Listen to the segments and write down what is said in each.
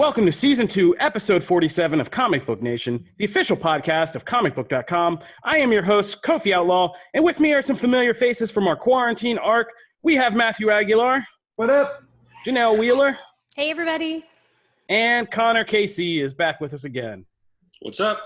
Welcome to Season 2, Episode 47 of Comic Book Nation, the official podcast of Comicbook.com. I am your host, Kofi Outlaw, and with me are some familiar faces from our quarantine arc. We have Matthew Aguilar. What up? Janelle Wheeler. Hey, everybody. And Connor Casey is back with us again. What's up?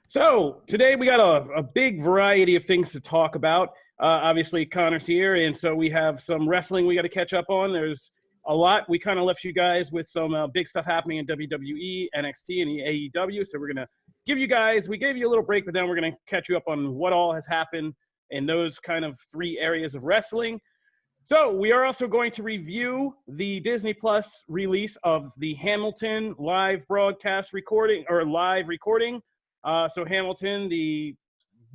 So, today we got a big variety of things to talk about. Obviously, Connor's here, and so we have some wrestling we got to catch up on. There's a lot. We kind of left you guys with some big stuff happening in WWE, NXT, and the AEW. So we're going to give you guys, we gave you a little break, but then we're going to catch you up on what all has happened in those kind of three areas of wrestling. So we are also going to review the Disney Plus release of the Hamilton live broadcast recording, or live recording. So Hamilton, the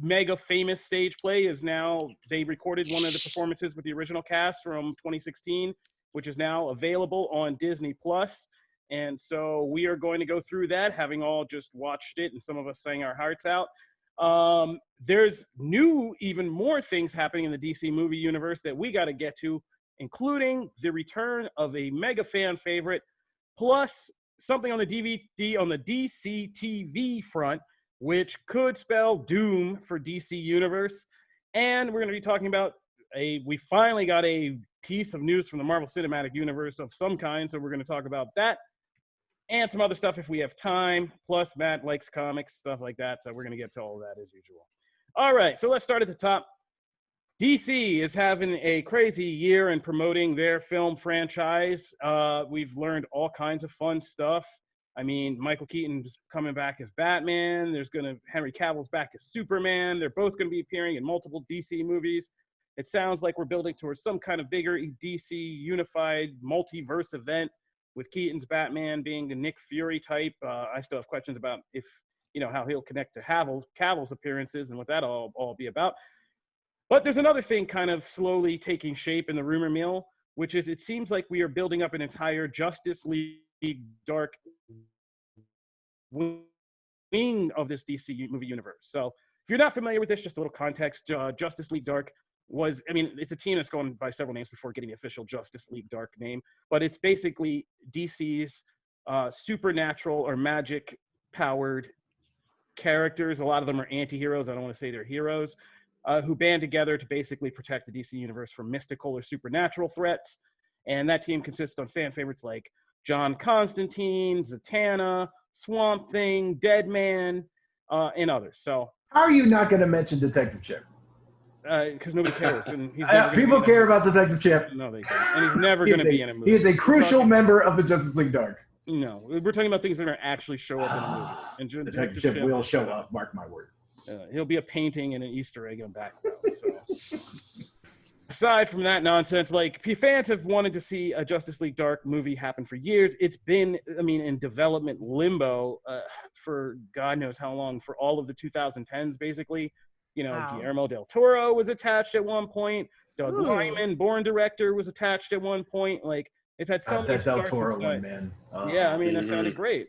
mega famous stage play, is now, they recorded one of the performances with the original cast from 2016, which is now available on Disney Plus. And so we are going to go through that, having all just watched it, and some of us sang our hearts out. There's even more things happening in the DC movie universe that we got to get to, including the return of a mega fan favorite, plus something on the DVD, on the DC TV front, which could spell doom for DC Universe. And we're going to be talking about we finally got a piece of news from the Marvel Cinematic Universe of some kind, so we're going to talk about that and some other stuff if we have time. Plus, Matt likes comics, stuff like that, so we're going to get to all of that as usual. All right, so let's start at the top. DC is having a crazy year in promoting their film franchise. We've learned all kinds of fun stuff. I mean, Michael Keaton's coming back as Batman. Henry Cavill's back as Superman. They're both going to be appearing in multiple DC movies. It sounds like we're building towards some kind of bigger DC unified multiverse event, with Keaton's Batman being the Nick Fury type. I still have questions about how he'll connect to Cavill's appearances and what that'll all be about. But there's another thing kind of slowly taking shape in the rumor mill, which is it seems like we are building up an entire Justice League Dark wing of this DC movie universe. So if you're not familiar with this, just a little context, Justice League Dark it's a team that's gone by several names before getting the official Justice League Dark name, but it's basically DC's supernatural or magic-powered characters. A lot of them are anti-heroes. I don't want to say they're heroes, who band together to basically protect the DC universe from mystical or supernatural threats. And that team consists of fan favorites like John Constantine, Zatanna, Swamp Thing, Deadman, and others. So how are you not going to mention Detective Chimp? Because nobody cares. And people care about Detective Chimp. No, they don't. And he's never going to be in a movie. He is a crucial member of the Justice League Dark. No, we're talking about things that are actually show up in a movie. And Detective Chimp will show up, mark my words. He'll be a painting and an Easter egg in the background. So. Aside from that nonsense, fans have wanted to see a Justice League Dark movie happen for years. It's been, in development limbo for God knows how long, for all of the 2010s, basically. Wow. Guillermo del Toro was attached at one point. Doug Liman, Bourne director, was attached at one point. It's had so many that Del Toro one, man. That sounded great.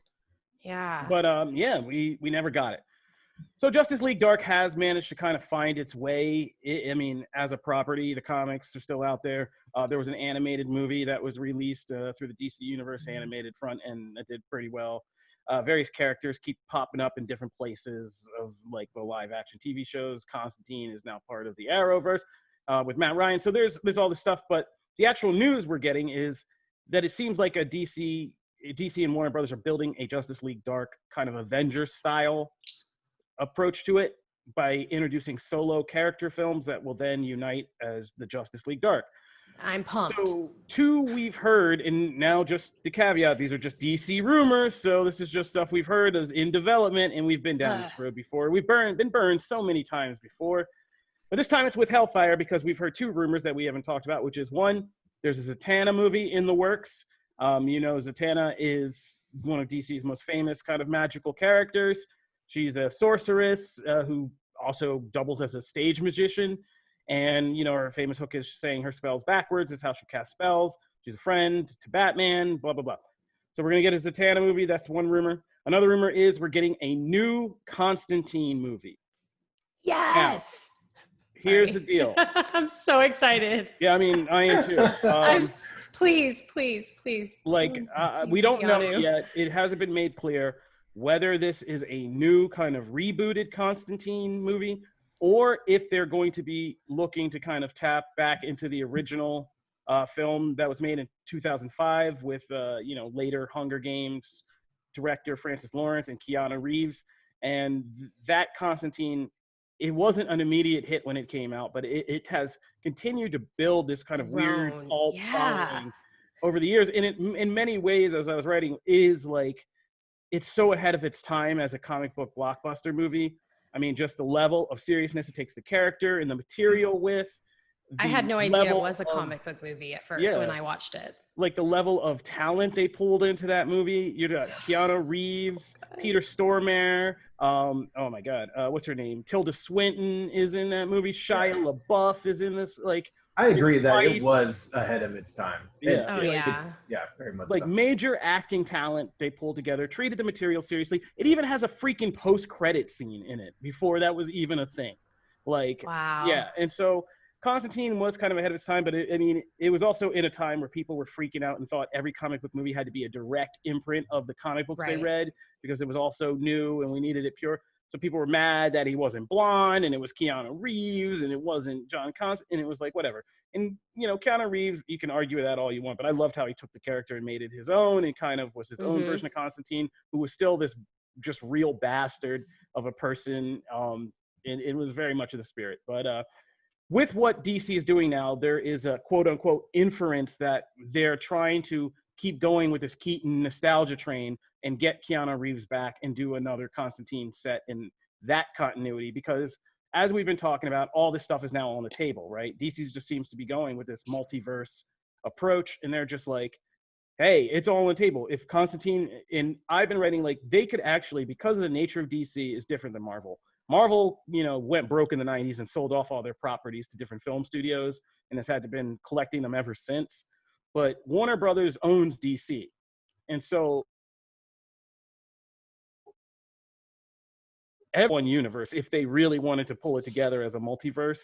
Yeah. But we never got it. So Justice League Dark has managed to kind of find its way. As a property, the comics are still out there. There was an animated movie that was released through the DC Universe animated front, and it did pretty well. Various characters keep popping up in different places of the live action TV shows. Constantine is now part of the Arrowverse with Matt Ryan. So there's all this stuff, but the actual news we're getting is that it seems like DC and Warner Brothers are building a Justice League Dark kind of Avengers style approach to it by introducing solo character films that will then unite as the Justice League Dark. I'm pumped. So, two we've heard, and now just the caveat, these are just DC rumors, so this is just stuff we've heard is in development, and we've been down this road before. We've been burned so many times before, but this time it's with Hellfire, because we've heard two rumors that we haven't talked about, which is one, there's a Zatanna movie in the works. Zatanna is one of DC's most famous kind of magical characters. She's a sorceress who also doubles as a stage magician. And, her famous hook is saying her spells backwards is how she casts spells. She's a friend to Batman, blah, blah, blah. So we're going to get a Zatanna movie. That's one rumor. Another rumor is we're getting a new Constantine movie. Yes. Now, Here's the deal. I'm so excited. Yeah, I mean, I am too. Please. Like, we don't know yet. It hasn't been made clear whether this is a new kind of rebooted Constantine movie or if they're going to be looking to kind of tap back into the original film that was made in 2005 with, later Hunger Games director Francis Lawrence and Keanu Reeves. And that Constantine, it wasn't an immediate hit when it came out, but it has continued to build this kind of weird cult following over the years. And it, in many ways, as I was writing, is like, it's so ahead of its time as a comic book blockbuster movie. I mean, just the level of seriousness it takes the character and the material with. I had no idea it was a comic book movie at first when I watched it. Like the level of talent they pulled into that movie. You got Keanu Reeves, Peter Stormare, oh my God, what's her name? Tilda Swinton is in that movie. Shia LaBeouf is in this. Like, I agree that it was ahead of its time. Yeah. Very much like so. Major acting talent they pulled together, treated the material seriously. It even has a freaking post-credit scene in it before that was even a thing. Like, wow. Yeah, and so Constantine was kind of ahead of its time, but it was also in a time where people were freaking out and thought every comic book movie had to be a direct imprint of the comic books they read because it was also new and we needed it pure. So people were mad that he wasn't blonde and it was Keanu Reeves and it wasn't John Constantine, and it was like, whatever. And, Keanu Reeves, you can argue with that all you want, but I loved how he took the character and made it his own and kind of was his own version of Constantine, who was still this just real bastard of a person. And it was very much of the spirit. But with what DC is doing now, there is a quote unquote inference that they're trying to keep going with this Keaton nostalgia train and get Keanu Reeves back and do another Constantine set in that continuity, because as we've been talking about, all this stuff is now on the table, right? DC just seems to be going with this multiverse approach, and they're just like, hey, it's all on the table. If Constantine, and I've been writing, like, they could actually, because of the nature of DC is different than Marvel. Marvel, went broke in the 90s and sold off all their properties to different film studios and has had to been collecting them ever since. But Warner Brothers owns DC. And so one universe, if they really wanted to pull it together as a multiverse.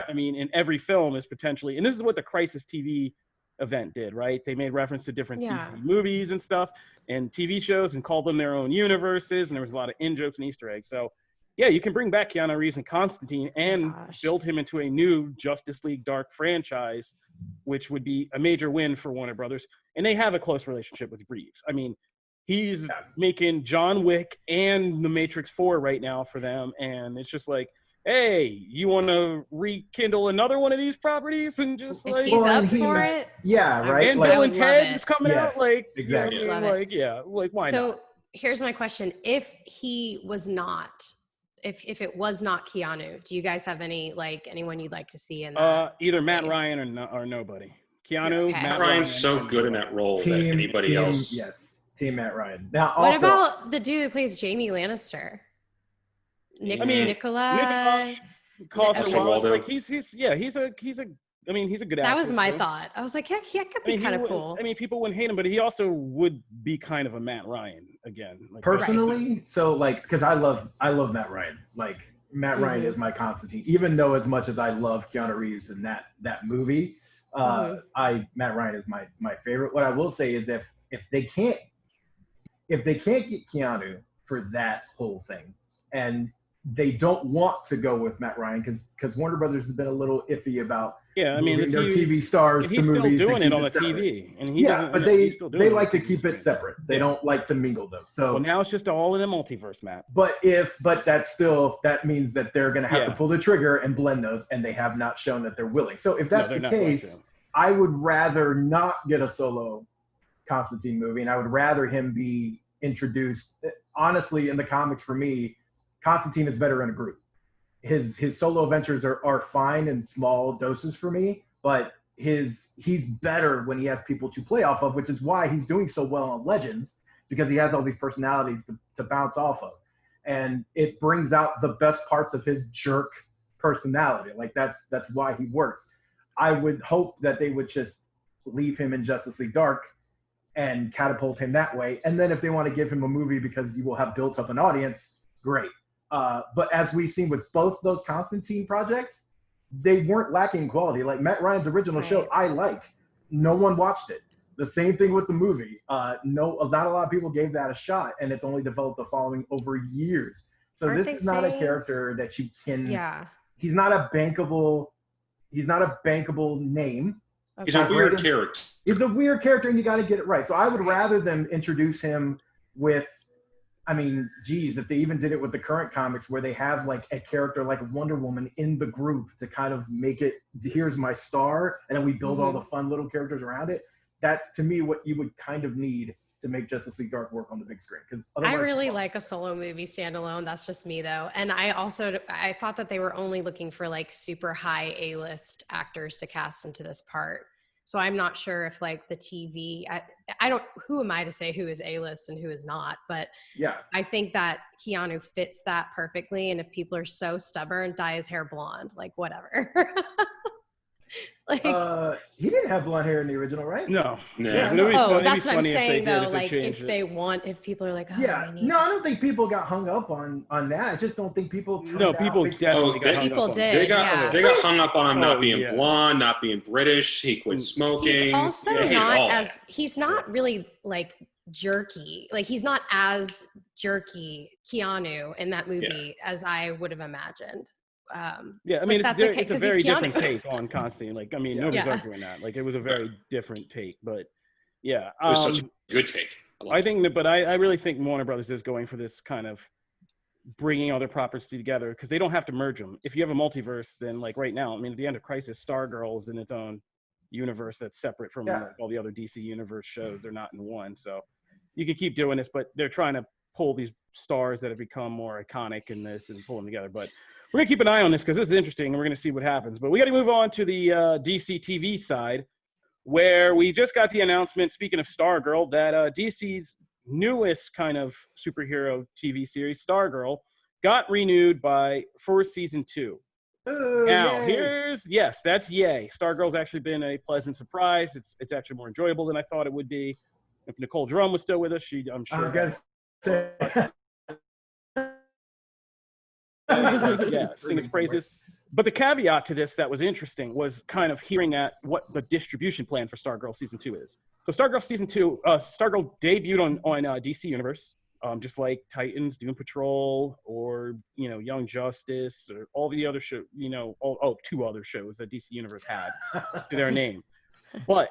I mean, in every film is potentially, and this is what the Crisis TV event did, right? They made reference to different DC movies and stuff and TV shows and called them their own universes. And there was a lot of in-jokes and Easter eggs. So yeah, you can bring back Keanu Reeves and Constantine and build him into a new Justice League Dark franchise, which would be a major win for Warner Brothers. And they have a close relationship with Reeves. I mean, he's making John Wick and The Matrix 4 right now for them. And it's just like, hey, you want to rekindle another one of these properties? And just like, he's up for it. Yeah, right. And Bill and Ted is coming out. Like, exactly. Like, why not? So here's my question. If he was not, if it was not Keanu, do you guys have anyone you'd like to see in that either space? Matt Ryan or nobody. Keanu, Matt Ryan's so good in that role that anybody else. Yes, Team Matt Ryan. Now, what about the dude who plays Jamie Lannister? Nikolai Coster-Waldau. Like he's a good actor. That was my thought. I was like, yeah, he could be kind of cool. I mean, people wouldn't hate him, but he also would be kind of a Matt Ryan again. Like, personally, so like, because I love Matt Ryan. Like Matt Ryan is my Constantine. Even though as much as I love Keanu Reeves in that movie, Matt Ryan is my favorite. What I will say is if they can't get Keanu for that whole thing, and they don't want to go with Matt Ryan because Warner Brothers has been a little iffy about their TV stars to movies. He's still doing it on the TV, and but they like to keep it separate. They don't like to mingle those. So now it's just all in a multiverse, Matt. But that means that they're going to have to pull the trigger and blend those, and they have not shown that they're willing. So if that's the case, I would rather not get a solo Constantine movie, and I would rather him be introduced. Honestly, in the comics, for me, Constantine is better in a group. His solo adventures are fine in small doses for me, but he's better when he has people to play off of, which is why he's doing so well on Legends, because he has all these personalities to bounce off of. And it brings out the best parts of his jerk personality. Like that's why he works. I would hope that they would just leave him in Justice League Dark and catapult him that way. And then if they want to give him a movie because you will have built up an audience, great. But as we've seen with both those Constantine projects, they weren't lacking quality. Like Matt Ryan's original show, I like. No one watched it. The same thing with the movie. Not a lot of people gave that a shot, and it's only developed a following over years. So this is not a character that you can. Yeah. He's not a bankable name. Okay. He's a weird character. He's a weird character, and you got to get it right. So I would rather them introduce him with. I mean, geez, if they even did it with the current comics where they have like a character like Wonder Woman in the group to kind of make it, here's my star, and then we build all the fun little characters around it. That's, to me, what you would kind of need to make Justice League Dark work on the big screen. Because I really like a solo movie standalone. That's just me, though. And I thought that they were only looking for like super high A-list actors to cast into this part. So I'm not sure if like the TV, I don't, who am I to say who is A-list and who is not? But yeah, I think that Keanu fits that perfectly. And if people are so stubborn, dye his hair blonde, like whatever. Like, he didn't have blonde hair in the original, right? No. Yeah. That's what I'm saying though. Like if people are like, oh, yeah, no, I don't think people got hung up on that. I just don't think people. People definitely got hung up on. They got hung up on him not being blonde, not being British. He quit smoking. He's also he's not really like jerky. Like he's not as jerky Keanu in that movie as I would have imagined. I mean, it's a very different take on Constantine. Like, I mean, nobody's arguing that. Like, it was a very different take, but yeah, it was such a good take. I think that, but I really think Warner Brothers is going for this kind of bringing other properties together because they don't have to merge them. If you have a multiverse, then like right now, I mean, at the end of Crisis, Stargirl is in its own universe that's separate from like, all the other DC Universe shows. They're not in one, so you can keep doing this, but they're trying to pull these stars that have become more iconic in this and pull them together. But we're going to keep an eye on this because this is interesting, and we're going to see what happens. But we got to move on to the DC TV side, where we just got the announcement, speaking of Stargirl, that DC's newest kind of superhero TV series, Stargirl, got renewed for season 2. Ooh, now, yay. that's yay. Stargirl's actually been a pleasant surprise. It's actually more enjoyable than I thought it would be. If Nicole Jerome was still with us, I'm sure. I was going to say. Sing his praises. But the caveat to this that was interesting was kind of hearing at what the distribution plan for Stargirl season 2 is. So Stargirl season 2, Stargirl debuted on DC Universe, just like Titans, Doom Patrol, or Young Justice, or all the other shows. 2 other shows that DC Universe had to their name. But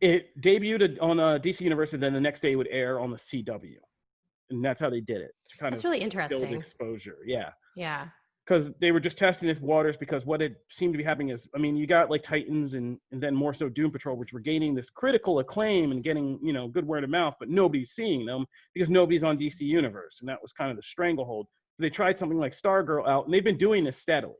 it debuted on DC Universe, and then the next day it would air on the CW. And that's how they did it. That's really interesting. Build exposure. Yeah. Yeah. Because they were just testing its waters because what it seemed to be happening is, I mean, you got like Titans and then more so Doom Patrol, which were gaining this critical acclaim and getting, good word of mouth, but nobody's seeing them because nobody's on DC Universe. And that was kind of the stranglehold. So they tried something like Stargirl out, and they've been doing this steadily.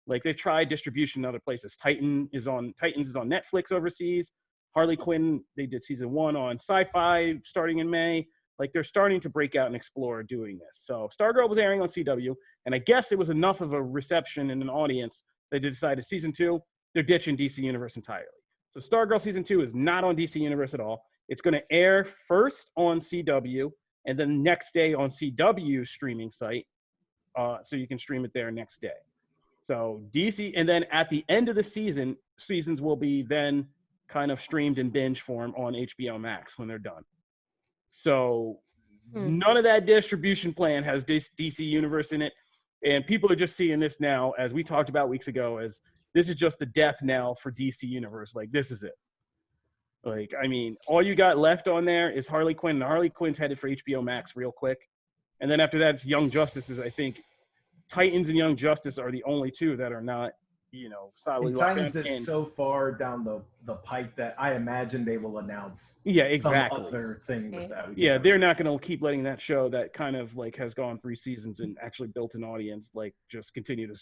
Like they've tried distribution in other places. Titans is on Netflix overseas. Harley Quinn, they did season 1 on Sci-Fi starting in May. Like they're starting to break out and explore doing this. So Stargirl was airing on CW, and I guess it was enough of a reception and an audience that they decided season 2, they're ditching DC Universe entirely. So Stargirl season 2 is not on DC Universe at all. It's going to air first on CW and then next day on CW streaming site. So you can stream it there next day. So DC, and then at the end of the seasons will be then kind of streamed in binge form on HBO Max when they're done. So none of that distribution plan has DC Universe in it. And people are just seeing this now, as we talked about weeks ago, as this is just the death knell for DC Universe. Like, this is it. Like, I mean, all you got left on there is Harley Quinn. And Harley Quinn's headed for HBO Max real quick. And then after that, it's Young Justices. I think Titans and Young Justice are the only 2 that are not, solidly locked Titans is so far down the pipe that I imagine they will announce some other thing with that. They're not going to keep letting that show that kind of like has gone 3 seasons and actually built an audience like just continue to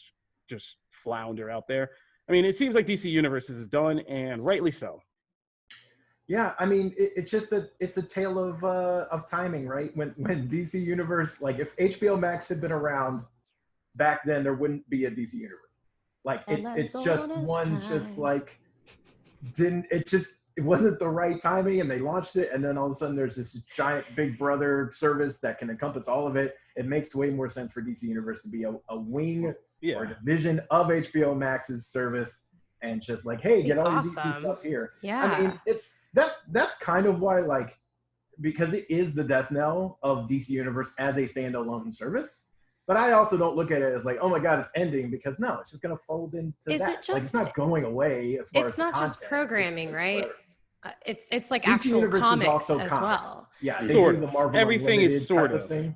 just flounder out there. I mean, it seems like DC Universe is done, and rightly so. Yeah, I mean, it's just that it's a tale of timing, right? When DC Universe, like if HBO Max had been around back then, there wouldn't be a DC Universe. Like it's just one time. Just like it wasn't the right timing, and they launched it, and then all of a sudden there's this giant Big Brother service that can encompass all of it. It makes way more sense for DC Universe to be a wing or a division of HBO Max's service, and just like, hey, get all your DC stuff here. Yeah. I mean, that's kind of why, like, because it is the death knell of DC Universe as a standalone service. But I also don't look at it as like, oh my God, it's ending, because no, it's just going to fold into that. Like, it's not going away as far as it's not just programming, right? It's like DC actual Universe comics is also as comics. well. Yeah, they do the Marvel everything is sort of thing.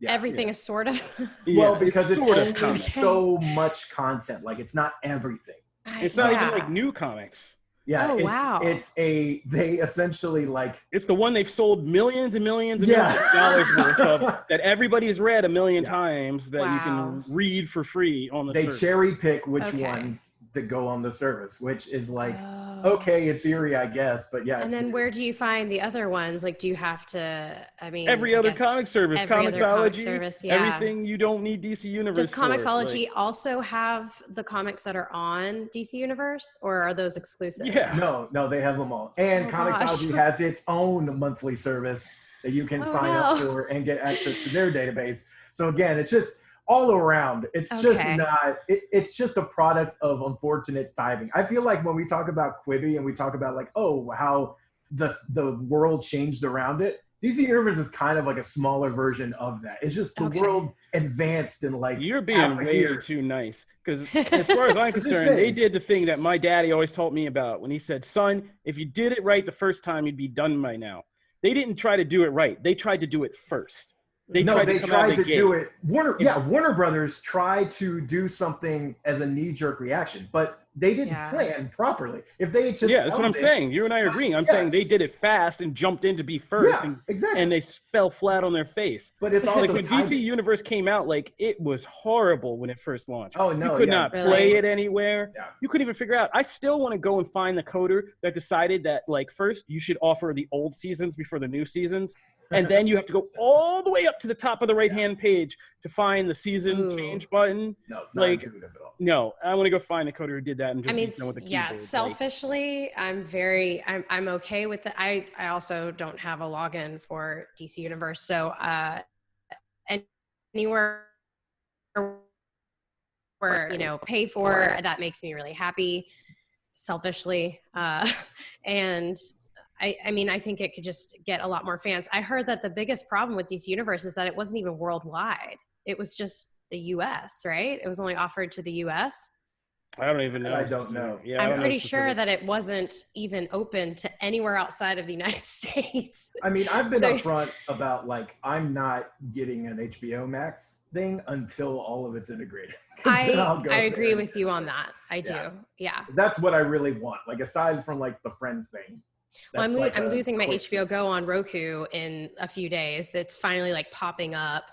Yeah, everything is sort of. Well, because it's sort of only comics. So much content. Like, it's not everything. It's not even like new comics. Yeah, wow. They essentially, like, it's the one they've sold millions and millions and millions of dollars worth of, that everybody has read a million times, that you can read for free on the service. They cherry pick which ones that go on the service, which is like, okay, in theory, I guess, but yeah. And then where do you find the other ones? Like, do you have to, I mean, every other comic service, Comixology, everything you don't need DC Universe. Does Comixology also have the comics that are on DC Universe, or are those exclusive? Yeah. No, they have them all. And Comixology has its own monthly service that you can sign up for and get access to their database. So again, it's just all around. It's just not, it's just a product of unfortunate timing. I feel like when we talk about Quibi and we talk about like, oh, how the world changed around it, DC Universe is kind of like a smaller version of that. It's just the world advanced in like, you're being way too nice, because as far as I'm concerned, they did the thing that my daddy always taught me about when he said, son, if you did it right the first time, you'd be done by now. They didn't try to do it right. They tried to do it first. They tried to do it. Warner Brothers tried to do something as a knee-jerk reaction, but they didn't plan properly. If they just that's what I'm saying. You and I are agreeing. I'm saying they did it fast and jumped in to be first, and they fell flat on their face. But it's also like when DC Universe came out, like, it was horrible when it first launched. Oh no, you could not play it anywhere. Yeah. You couldn't even figure out. I still want to go and find the coder that decided that, like, first you should offer the old seasons before the new seasons. And then you have to go all the way up to the top of the right-hand page to find the season change button. No, it's not intuitive at all. No, I want to go find the coder who did that and just with the keyboard. Selfishly, I'm okay with it. I also don't have a login for DC Universe, so anywhere where pay for that makes me really happy, selfishly, and. I mean, I think it could just get a lot more fans. I heard that the biggest problem with DC Universe is that it wasn't even worldwide. It was just the U.S., right? It was only offered to the U.S. I don't even know. I don't know. Yeah, I'm pretty sure that it wasn't even open to anywhere outside of the United States. I mean, I've been upfront about, like, I'm not getting an HBO Max thing until all of it's integrated. I agree with you on that. I do. Yeah. That's what I really want. Like, aside from, like, the Friends thing. Well, I'm losing my HBO Go on Roku in a few days. That's finally like popping up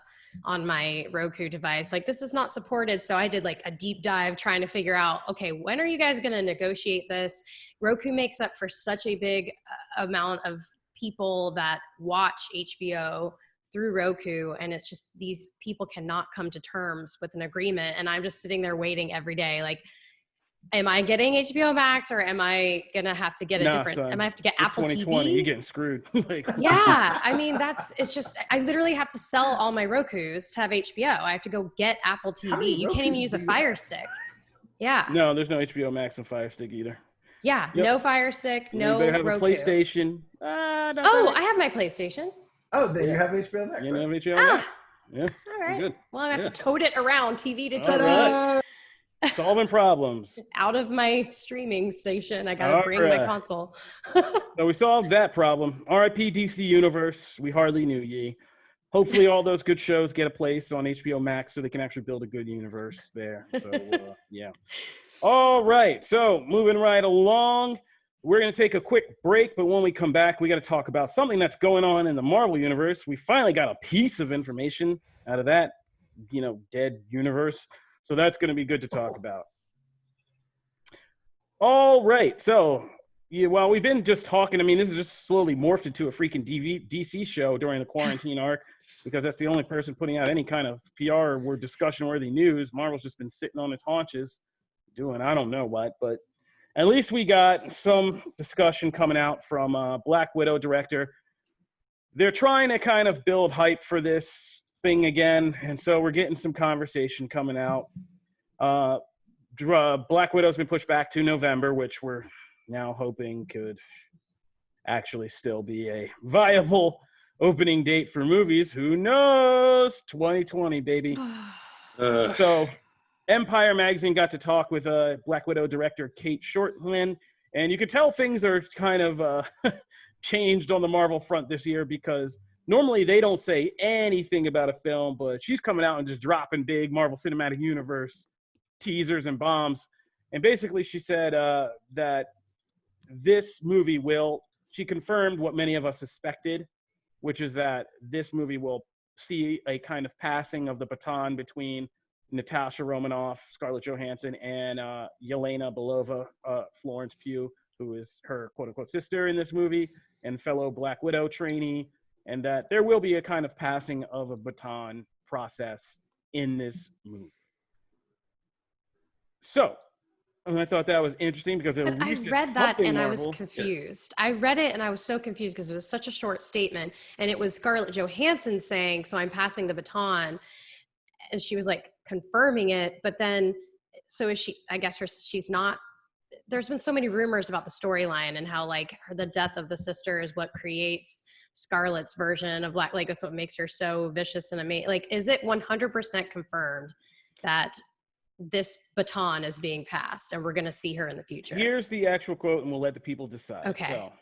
on my Roku device. Like, this is not supported. So I did like a deep dive trying to figure out, okay, when are you guys going to negotiate this? Roku makes up for such a big amount of people that watch HBO through Roku. And it's just, these people cannot come to terms with an agreement. And I'm just sitting there waiting every day. Like, am I getting HBO Max, or am I going to have to get a different, am I have to get Apple TV? You're getting screwed. Yeah. I mean, it's just, I literally have to sell all my Rokus to have HBO. I have to go get Apple TV. You can't even use a Fire Stick. Yeah. No, there's no HBO Max and Fire Stick either. Yeah. Yep. No Fire Stick, no you better have Roku. A PlayStation. I have my PlayStation. Oh, then you have HBO Max. You have HBO Max? Yeah. All right. Good. Well, I have to tote it around TV to TV. Solving problems. Out of my streaming station. I got to bring my console. So we solved that problem. RIP DC Universe. We hardly knew ye. Hopefully all those good shows get a place on HBO Max so they can actually build a good universe there. So, yeah. All right. So moving right along, we're going to take a quick break. But when we come back, we got to talk about something that's going on in the Marvel Universe. We finally got a piece of information out of that, dead universe. So that's going to be good to talk about. All right. So, while we've been just talking, I mean, this is just slowly morphed into a freaking DC show during the quarantine arc, because that's the only person putting out any kind of PR or discussion-worthy news. Marvel's just been sitting on its haunches doing I don't know what, but at least we got some discussion coming out from Black Widow director. They're trying to kind of build hype for this thing again, and so we're getting some conversation coming out. Black Widow's been pushed back to November, which we're now hoping could actually still be a viable opening date for movies. Who knows? 2020, baby. So Empire Magazine got to talk with Black Widow director Kate Shortland, and you could tell things are kind of changed on the Marvel front this year, because normally they don't say anything about a film, but she's coming out and just dropping big Marvel Cinematic Universe teasers and bombs. And basically she said that this movie she confirmed what many of us suspected, which is that this movie will see a kind of passing of the baton between Natasha Romanoff, Scarlett Johansson, and Yelena Belova, Florence Pugh, who is her quote-unquote sister in this movie and fellow Black Widow trainee, and that there will be a kind of passing of a baton process in this movie. So, and I thought that was interesting because at least I read that and Marvel. I was confused. I read it and I was so confused because it was such a short statement, and it was Scarlett Johansson saying, "So I'm passing the baton," and she was like confirming it. But then, so is she? I guess she's not. There's been so many rumors about the storyline and how like the death of the sister is what creates Scarlett's version of Black. Like that's what makes her so vicious and amazing. Like, is it 100% confirmed that this baton is being passed and we're going to see her in the future? Here's the actual quote, and we'll let the people decide. Okay. So,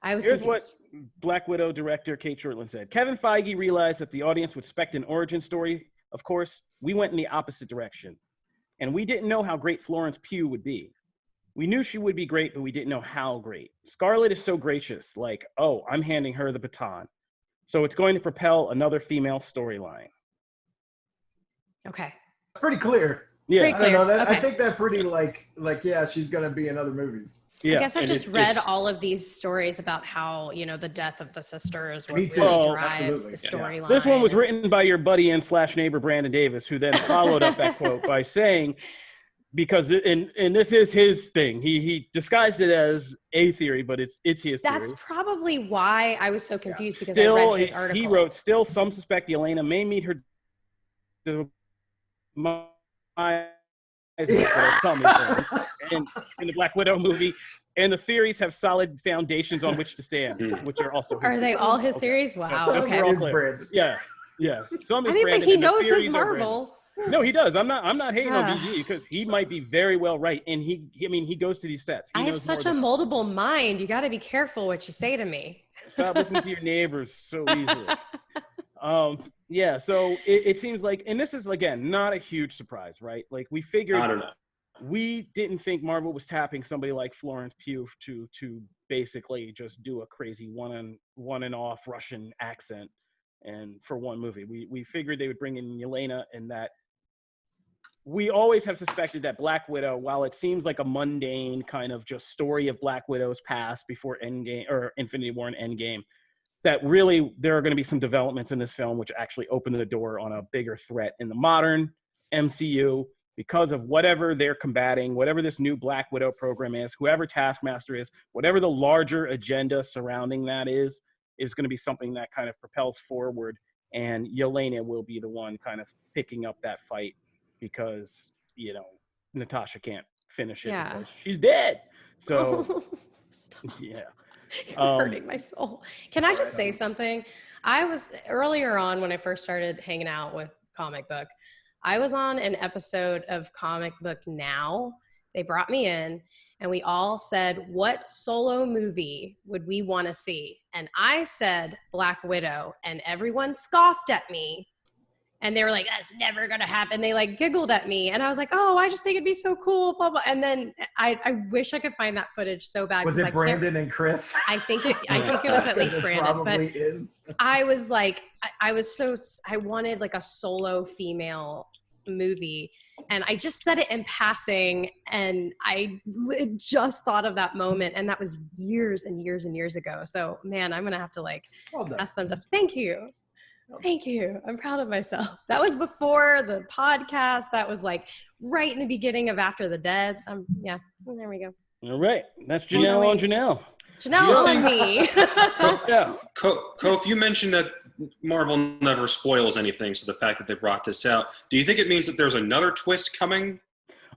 I was here's confused. what Black Widow director Kate Shortland said. Kevin Feige realized that the audience would expect an origin story. Of course, we went in the opposite direction. And we didn't know how great Florence Pugh would be. We knew she would be great, but we didn't know how great. Scarlett is so gracious, like, oh, I'm handing her the baton. So it's going to propel another female storyline. Okay. It's pretty clear. Yeah. Pretty clear. I don't know. Okay. I take that pretty like yeah, she's gonna be in other movies. Yeah. I guess I And just read all of these stories about how, you know, the death of the sister is what Me really too. drives Absolutely. the storyline. This one was written by your buddy and / neighbor Brandon Davis, who then followed up that quote by saying, because and this is his thing. He disguised it as a theory, but it's his theory. That's probably why I was so confused, because Still, I read his article. he wrote, still some suspect Yelena may meet her some in the Black Widow movie, and the theories have solid foundations on which to stand, which are also his Are they theories. all his theories? Wow. That's Okay. all Is clear. Brandon. Yeah. Some is I mean, but Brandon, he and the knows his theories are Brandon's. Marvel. No, he does. I'm not hating on BG, because he might be very well right, and he goes to these sets. He I have knows such more a than us. moldable mind. You got to be careful what you say to me. Stop listening to your neighbors so easily. Yeah, so it seems like, and this is, again, not a huge surprise, right? Like, we figured, I don't know. we didn't think Marvel was tapping somebody like Florence Pugh to basically just do a crazy one and off Russian accent and for one movie. We figured they would bring in Yelena, and that we always have suspected that Black Widow, while it seems like a mundane kind of just story of Black Widow's past before Endgame or Infinity War and Endgame, that really there are going to be some developments in this film which actually open the door on a bigger threat in the modern MCU, because of whatever they're combating, whatever this new Black Widow program is, whoever Taskmaster is, whatever the larger agenda surrounding that is going to be something that kind of propels forward, and Yelena will be the one kind of picking up that fight, because, you know, Natasha can't finish it because she's dead. So, yeah. You're hurting my soul. Can I just say something? I was earlier on when I first started hanging out with Comic Book, I was on an episode of Comic Book Now. They brought me in and we all said, what solo movie would we want to see? And I said Black Widow, and everyone scoffed at me. And they were like, that's never going to happen. They like giggled at me. And I was like, oh, I just think it'd be so cool, blah, blah. And then I wish I could find that footage so bad. Was it Brandon and Chris? I think it was at least Brandon. But is. I was like, I wanted like a solo female movie. And I just said it in passing. And I just thought of that moment. And that was years and years and years ago. So, man, I'm going to have to like ask them to, thank you. Thank you. I'm proud of myself. That was before the podcast. That was like right in the beginning of After the Dead. Yeah, there we go. All right. That's Janelle on Janelle. Janelle on me. Yeah. Kof, you mentioned that Marvel never spoils anything, so the fact that they brought this out, do you think it means that there's another twist coming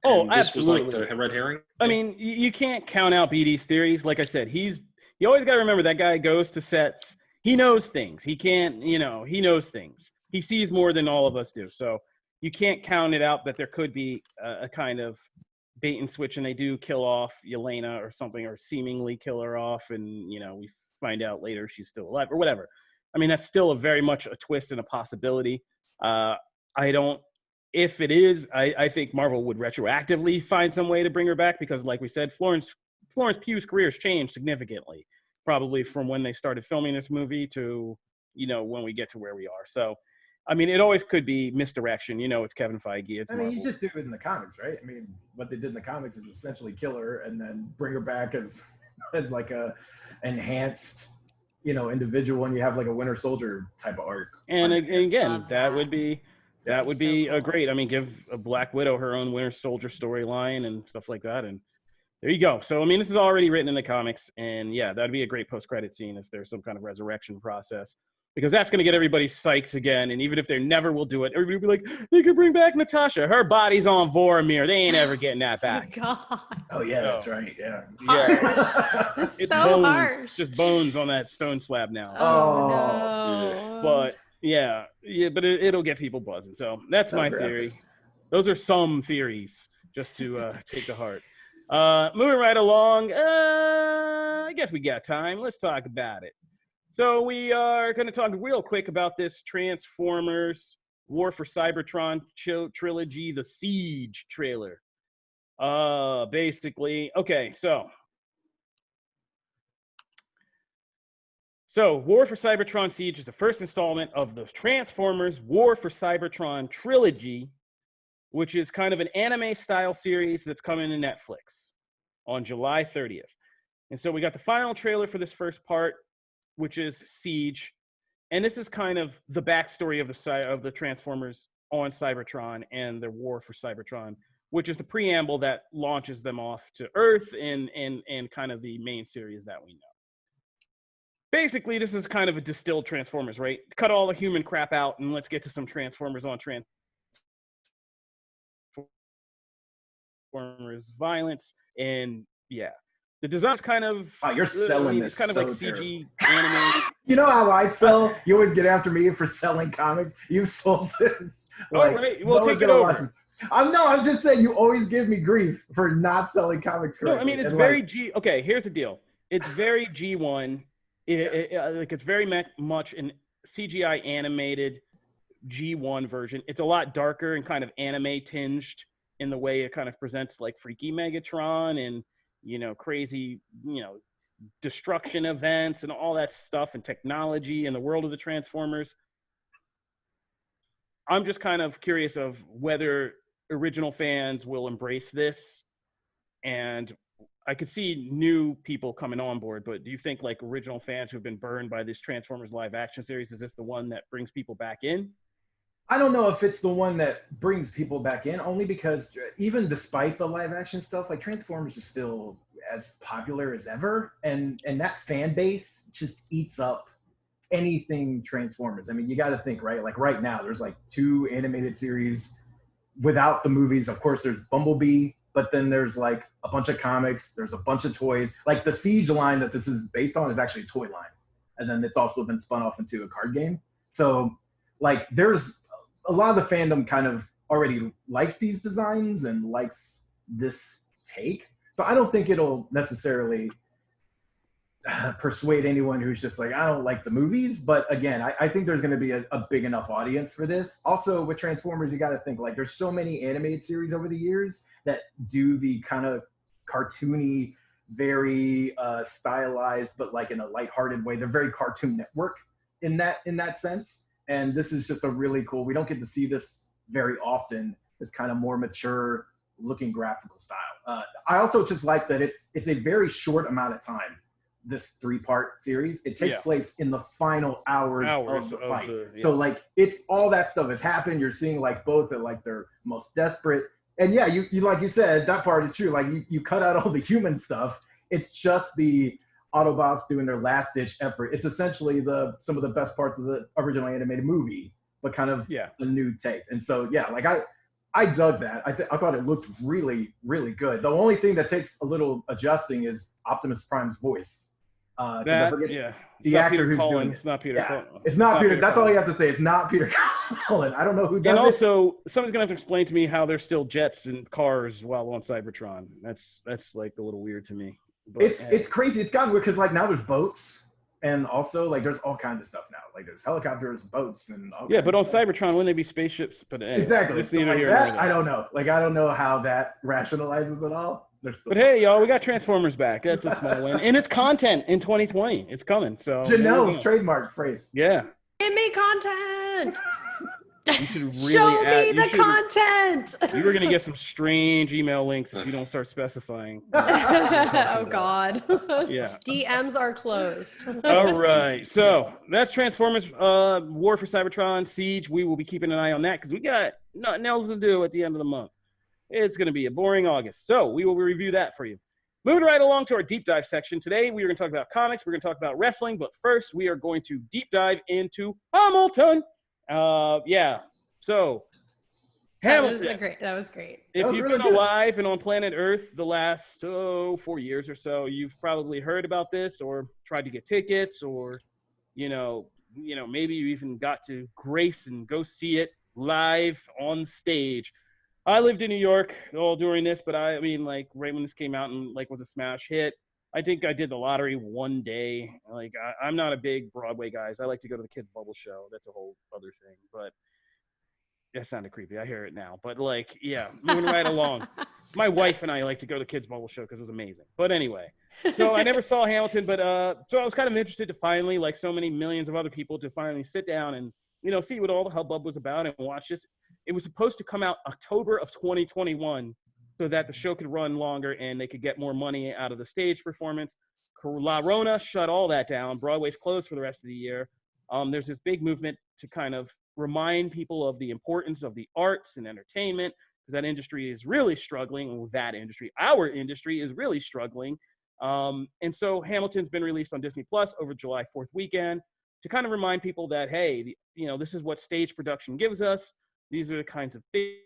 Oh, this absolutely. was like the red herring. I mean, you can't count out BD's theories. Like I said, you always got to remember that guy goes to sets. He knows things. He can't, he knows things. He sees more than all of us do. So you can't count it out that there could be a kind of bait and switch, and they do kill off Yelena or something, or seemingly kill her off, and we find out later she's still alive or whatever. I mean, that's still very much a twist and a possibility. If it is, I think Marvel would retroactively find some way to bring her back, because like we said, Florence Pugh's career has changed significantly, probably from when they started filming this movie to, when we get to where we are. So, I mean, it always could be misdirection. It's Kevin Feige. It's Marvel. You just do it in the comics, right? I mean, what they did in the comics is essentially kill her and then bring her back as like a enhanced, individual, and you have like a Winter Soldier type of arc. And again, that would be cool. great. I mean, give a Black Widow her own Winter Soldier storyline and stuff like that, and there you go. So, I mean, this is already written in the comics, and yeah, that'd be a great post-credit scene if there's some kind of resurrection process, because that's going to get everybody psyched again. And even if they never will do it, everybody will be like, they could bring back Natasha. Her body's on Vormir. They ain't ever getting that back. Oh, God. Oh, yeah, that's right. Yeah. Yeah. It's It's so bones. harsh. Just bones on that stone slab now. Oh, no. But yeah, but it'll get people buzzing. So that's my theory. Those are some theories, just to take to heart. Moving right along, I guess we got time. Let's talk about it. So we are going to talk real quick about this Transformers War for Cybertron trilogy, the Siege trailer. Basically, okay, so War for Cybertron Siege is the first installment of the Transformers War for Cybertron trilogy, which is kind of an anime-style series that's coming to Netflix on July 30th. And so we got the final trailer for this first part, which is Siege. And this is kind of the backstory of the Transformers on Cybertron and their war for Cybertron, which is the preamble that launches them off to Earth and kind of the main series that we know. Basically, this is kind of a distilled Transformers, right? Cut all the human crap out and let's get to some Transformers on Transformers violence. And yeah, the design's kind of... Wow, you're selling this. It's kind of so like terrible. CG anime. You know how I sell? You always get after me for selling comics. You sold this. All right, we'll take it over. I'm just saying you always give me grief for not selling comics correctly. No, I mean, it's very Okay, here's the deal. It's very G1. It's very much an CGI animated G1 version. It's a lot darker and kind of anime tinged in the way it kind of presents like freaky Megatron and, crazy, destruction events and all that stuff and technology in the world of the Transformers. I'm just kind of curious of whether original fans will embrace this, and I could see new people coming on board, but do you think like original fans who've been burned by this Transformers live action series, is this the one that brings people back in? I don't know if it's the one that brings people back in, only because even despite the live action stuff, like Transformers is still as popular as ever, and that fan base just eats up anything Transformers. I mean, you got to think, right? Like right now, there's like 2 animated series without the movies. Of course, there's Bumblebee, but then there's like a bunch of comics. There's a bunch of toys. Like the Siege line that this is based on is actually a toy line. And then it's also been spun off into a card game. So like there's a lot of the fandom kind of already likes these designs and likes this take. So I don't think it'll necessarily persuade anyone who's just like, I don't like the movies. But again, I think there's going to be a big enough audience for this. Also with Transformers, you got to think like there's so many animated series over the years that do the kind of cartoony, very stylized, but like in a lighthearted way. They're very Cartoon Network in that sense. And this is just a really cool, we don't get to see this very often, this kind of more mature looking graphical style. I also just like that it's a very short amount of time, this 3-part series. It takes place in the final hours of the fight. So like it's all that stuff has happened. You're seeing like both at like their most desperate. And yeah, you like you said, that part is true. Like you cut out all the human stuff. It's just the Autobots doing their last ditch effort. It's essentially some of the best parts of the original animated movie, but kind of a new take. And so yeah, like I dug that. I thought it looked really, really good. The only thing that takes a little adjusting is Optimus Prime's voice. I forget the actor who's doing it. It's not Peter Cullen. It's not Peter. That's all you have to say. It's not Peter Cullen. I don't know who does it. And also, someone's gonna have to explain to me how there's still jets and cars while on Cybertron. That's like a little weird to me. But, it's crazy. It's gotten weird because like now there's boats. And also, like, there's all kinds of stuff now. Like, there's helicopters, boats, and all but on Cybertron, wouldn't they be spaceships? But anyway, exactly. So like that, I don't know. Like, I don't know how that rationalizes at all. But hey, y'all, we got Transformers back. That's a small win, and it's content in 2020. It's coming. So Janelle's trademark phrase. Yeah. Give me content. You should really show me the content. You were gonna get some strange email links if you don't start specifying. Oh God. Yeah. DMs are closed. All right. So that's Transformers War for Cybertron Siege. We will be keeping an eye on that because we got nothing else to do at the end of the month. It's gonna be a boring August. So we will review that for you. Moving right along to our deep dive section. Today we are going to talk about comics. We're going to talk about wrestling, but first we are going to deep dive into Hamilton. So Hamilton. That was great. If you've been alive and on planet Earth the last 4 years or so, you've probably heard about this or tried to get tickets, or maybe you even got to grace and go see it live on stage. I lived in New York all during this, but I mean, like, right when this came out and like was a smash hit, I think I did the lottery one day. Like, I'm not a big Broadway guy. I like to go to the Kids Bubble Show. That's a whole other thing. But that sounded creepy. I hear it now. But like, yeah, moving right along. My wife and I like to go to Kids Bubble Show because it was amazing. But anyway, so I never saw Hamilton, but so I was kind of interested to finally, like so many millions of other people, to finally sit down and see what all the hubbub was about and watch this. It was supposed to come out October of 2021 so that the show could run longer and they could get more money out of the stage performance. La Rona shut all that down. Broadway's closed for the rest of the year. There's this big movement to kind of remind people of the importance of the arts and entertainment, because that industry is really struggling. Well, our industry is really struggling. And so Hamilton's been released on Disney Plus over July 4th weekend to kind of remind people that, hey, this is what stage production gives us. These are the kinds of things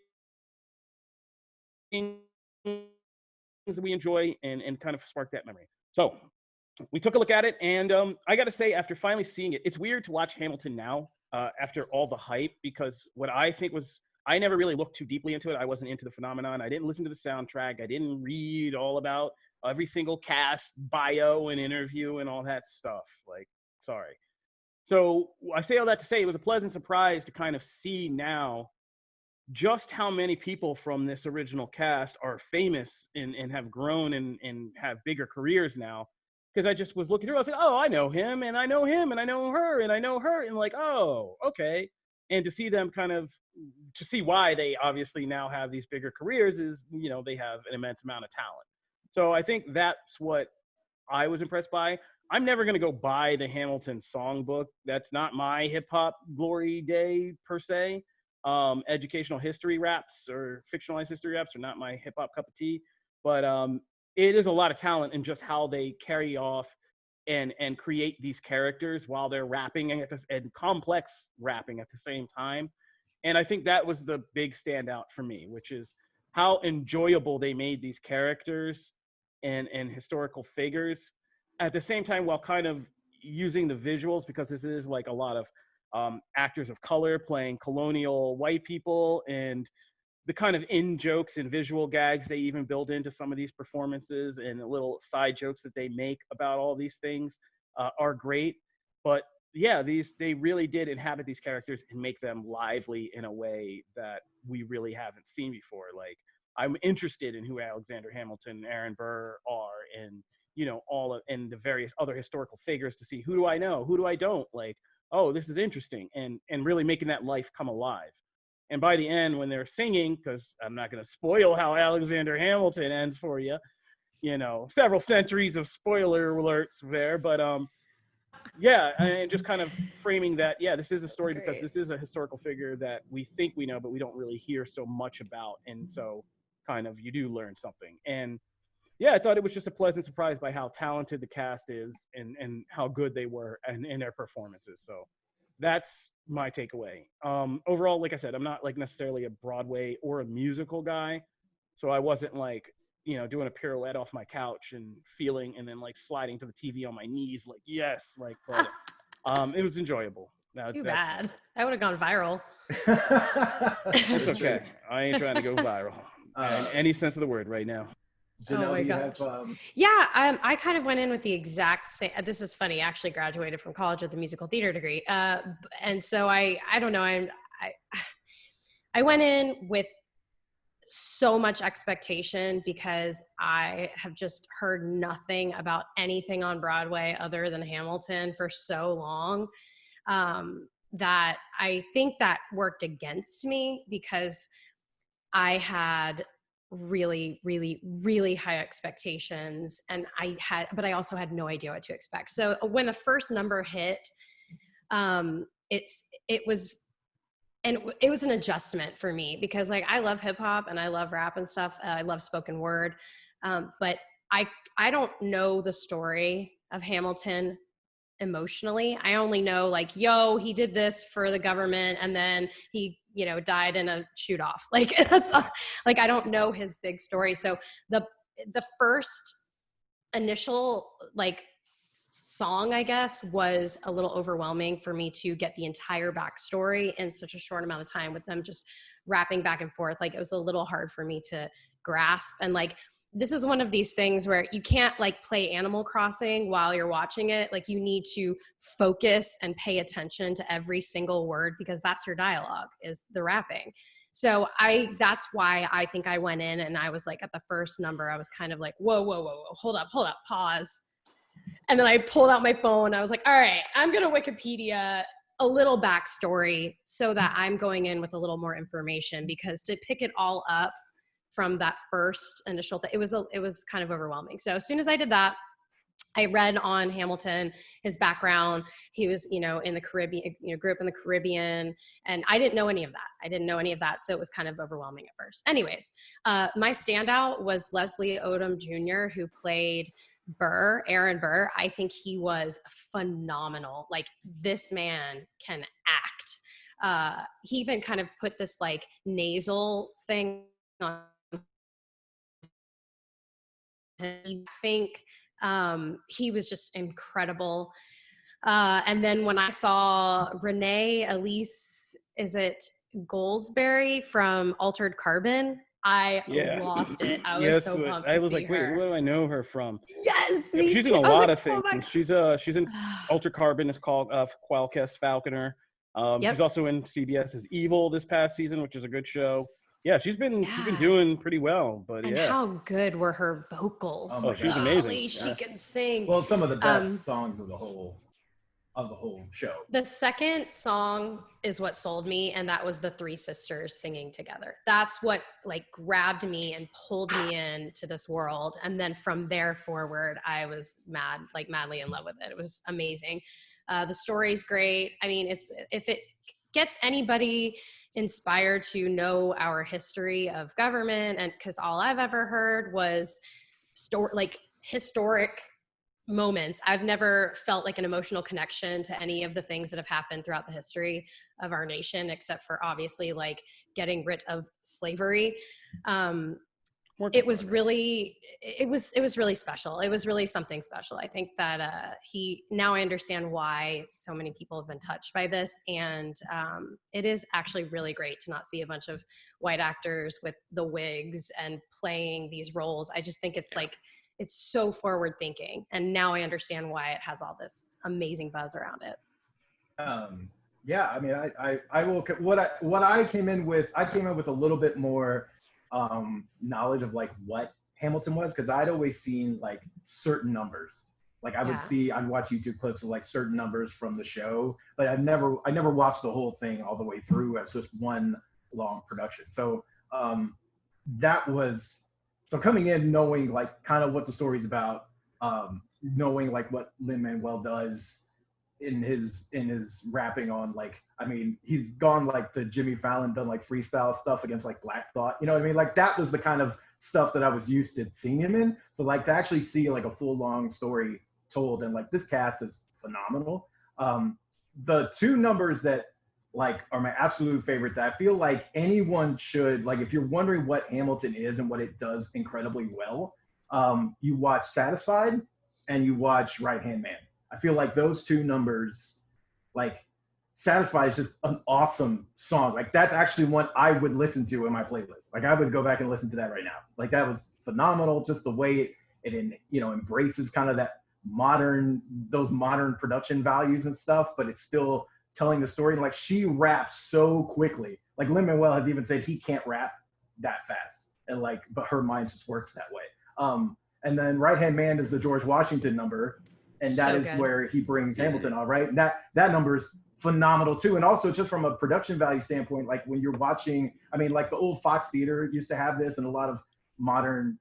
that we enjoy, and kind of spark that memory. So we took a look at it, and I got to say, after finally seeing it, it's weird to watch Hamilton now after all the hype, because what I think was, I never really looked too deeply into it. I wasn't into the phenomenon. I didn't listen to the soundtrack. I didn't read all about every single cast bio and interview and all that stuff. Like, sorry. So I say all that to say it was a pleasant surprise to kind of see now just how many people from this original cast are famous and have grown and have bigger careers now. Because I just was looking through, I was like, oh, I know him, and I know him, and I know her, and I know her, and like, oh, okay. And to see them to see why they obviously now have these bigger careers is, they have an immense amount of talent. So I think that's what I was impressed by. I'm never going to go buy the Hamilton songbook. That's not my hip hop glory day per se. Educational history raps or fictionalized history raps are not my hip hop cup of tea, but it is a lot of talent in just how they carry off and create these characters while they're rapping and complex rapping at the same time. And I think that was the big standout for me, which is how enjoyable they made these characters and historical figures at the same time, while kind of using the visuals, because this is like a lot of actors of color playing colonial white people, and the kind of in-jokes and visual gags they even build into some of these performances and little side jokes that they make about all these things are great. But yeah, they really did inhabit these characters and make them lively in a way that we really haven't seen before. Like, I'm interested in who Alexander Hamilton and Aaron Burr are, and and the various other historical figures, to see who do I know, who do I don't. Like, oh, this is interesting, and really making that life come alive. And by the end, when they're singing, because I'm not going to spoil how Alexander Hamilton ends for you, several centuries of spoiler alerts there, but yeah, and just kind of framing that, yeah, this is a story because this is a historical figure that we think we know, but we don't really hear so much about, and so kind of you do learn something. And yeah, I thought it was just a pleasant surprise by how talented the cast is and how good they were in their performances. So that's my takeaway. Overall, like I said, I'm not like necessarily a Broadway or a musical guy, so I wasn't like, you know, doing a pirouette off my couch and feeling and then like sliding to the TV on my knees like yes, like but it was enjoyable. Too bad. That would have gone viral. It's okay. I ain't trying to go viral in any sense of the word right now. Janelle, oh my gosh. I kind of went in with the exact same. This is funny. I actually graduated from college with a musical theater degree, and so I don't know. I went in with so much expectation because I have just heard nothing about anything on Broadway other than Hamilton for so long, that I think that worked against me because I had really, really, really high expectations, and but I also had no idea what to expect. So when the first number hit, it was an adjustment for me because like I love hip hop and I love rap and stuff. I love spoken word, but I don't know the story of Hamilton emotionally. I only know like, yo, he did this for the government and then he, you know, died in a shoot off. Like that's like, I don't know his big story. So the first initial like song, I guess, was a little overwhelming for me to get the entire backstory in such a short amount of time with them just rapping back and forth. Like it was a little hard for me to grasp. And like, this is one of these things where you can't like play Animal Crossing while you're watching it. Like you need to focus and pay attention to every single word because that's your dialogue is the rapping. So that's why I think I went in and I was like at the first number, I was kind of like, whoa, hold up, pause. And then I pulled out my phone. I was like, all right, I'm going to Wikipedia a little backstory so that I'm going in with a little more information because to pick it all up from that first initial thing, it was kind of overwhelming. So as soon as I did that, I read on Hamilton, his background. He was, you know, in the Caribbean, you know, grew up in the Caribbean, and I didn't know any of that. So it was kind of overwhelming at first. Anyways, my standout was Leslie Odom Jr., who played Aaron Burr. I think he was phenomenal. Like this man can act. He even kind of put this like nasal thing on. I think he was just incredible. And then when I saw Renee Elise, is it Goldsberry from Altered Carbon? I lost it. I was so pumped to see her. I was like, wait, where do I know her from? Yes, me she's too. in a lot of things. Oh she's in Altered Carbon. It's called Qualquest Falconer. She's also in CBS's Evil this past season, which is a good show. Yeah, she's been doing pretty well, but and how good were her vocals? Oh, she's amazing. Holy, she can sing. Well, some of the best songs of the whole show. The second song is what sold me, and that was the three sisters singing together. That's what like grabbed me and pulled me into this world. And then from there forward, I was madly in love with it. It was amazing. The story's great. I mean, if it gets anybody inspired to know our history of government, and because all I've ever heard was historic moments. I've never felt like an emotional connection to any of the things that have happened throughout the history of our nation, except for obviously like getting rid of slavery. It was really special. It was really something special. I think that now I understand why so many people have been touched by this. And it is actually really great to not see a bunch of white actors with the wigs and playing these roles. I just think it's like, it's so forward thinking. And now I understand why it has all this amazing buzz around it. Yeah, I mean, I will, what I came in with a little bit more knowledge of like what Hamilton was, because I'd always seen like certain numbers. Like I'd watch YouTube clips of like certain numbers from the show, but I never watched the whole thing all the way through as just one long production. So so coming in knowing like kind of what the story's about, knowing like what Lin-Manuel does in his rapping on, like, I mean, he's gone like to Jimmy Fallon, done like freestyle stuff against like Black Thought, you know what I mean? Like that was the kind of stuff that I was used to seeing him in. So like to actually see like a full long story told, and like this cast is phenomenal. The two numbers that like are my absolute favorite that I feel like anyone should, like if you're wondering what Hamilton is and what it does incredibly well, you watch Satisfied and you watch Right Hand Man. I feel like those two numbers, like Satisfied is just an awesome song. Like that's actually one I would listen to in my playlist. Like I would go back and listen to that right now. Like that was phenomenal. Just the way it embraces kind of those modern production values and stuff, but it's still telling the story. Like she raps so quickly. Like Lin-Manuel has even said he can't rap that fast, and like, but her mind just works that way. And then Right Hand Man is the George Washington number, and that is where he brings Hamilton on, right? And that number is phenomenal too. And also just from a production value standpoint, like when you're watching, I mean, like the old Fox Theater used to have this, and a lot of modern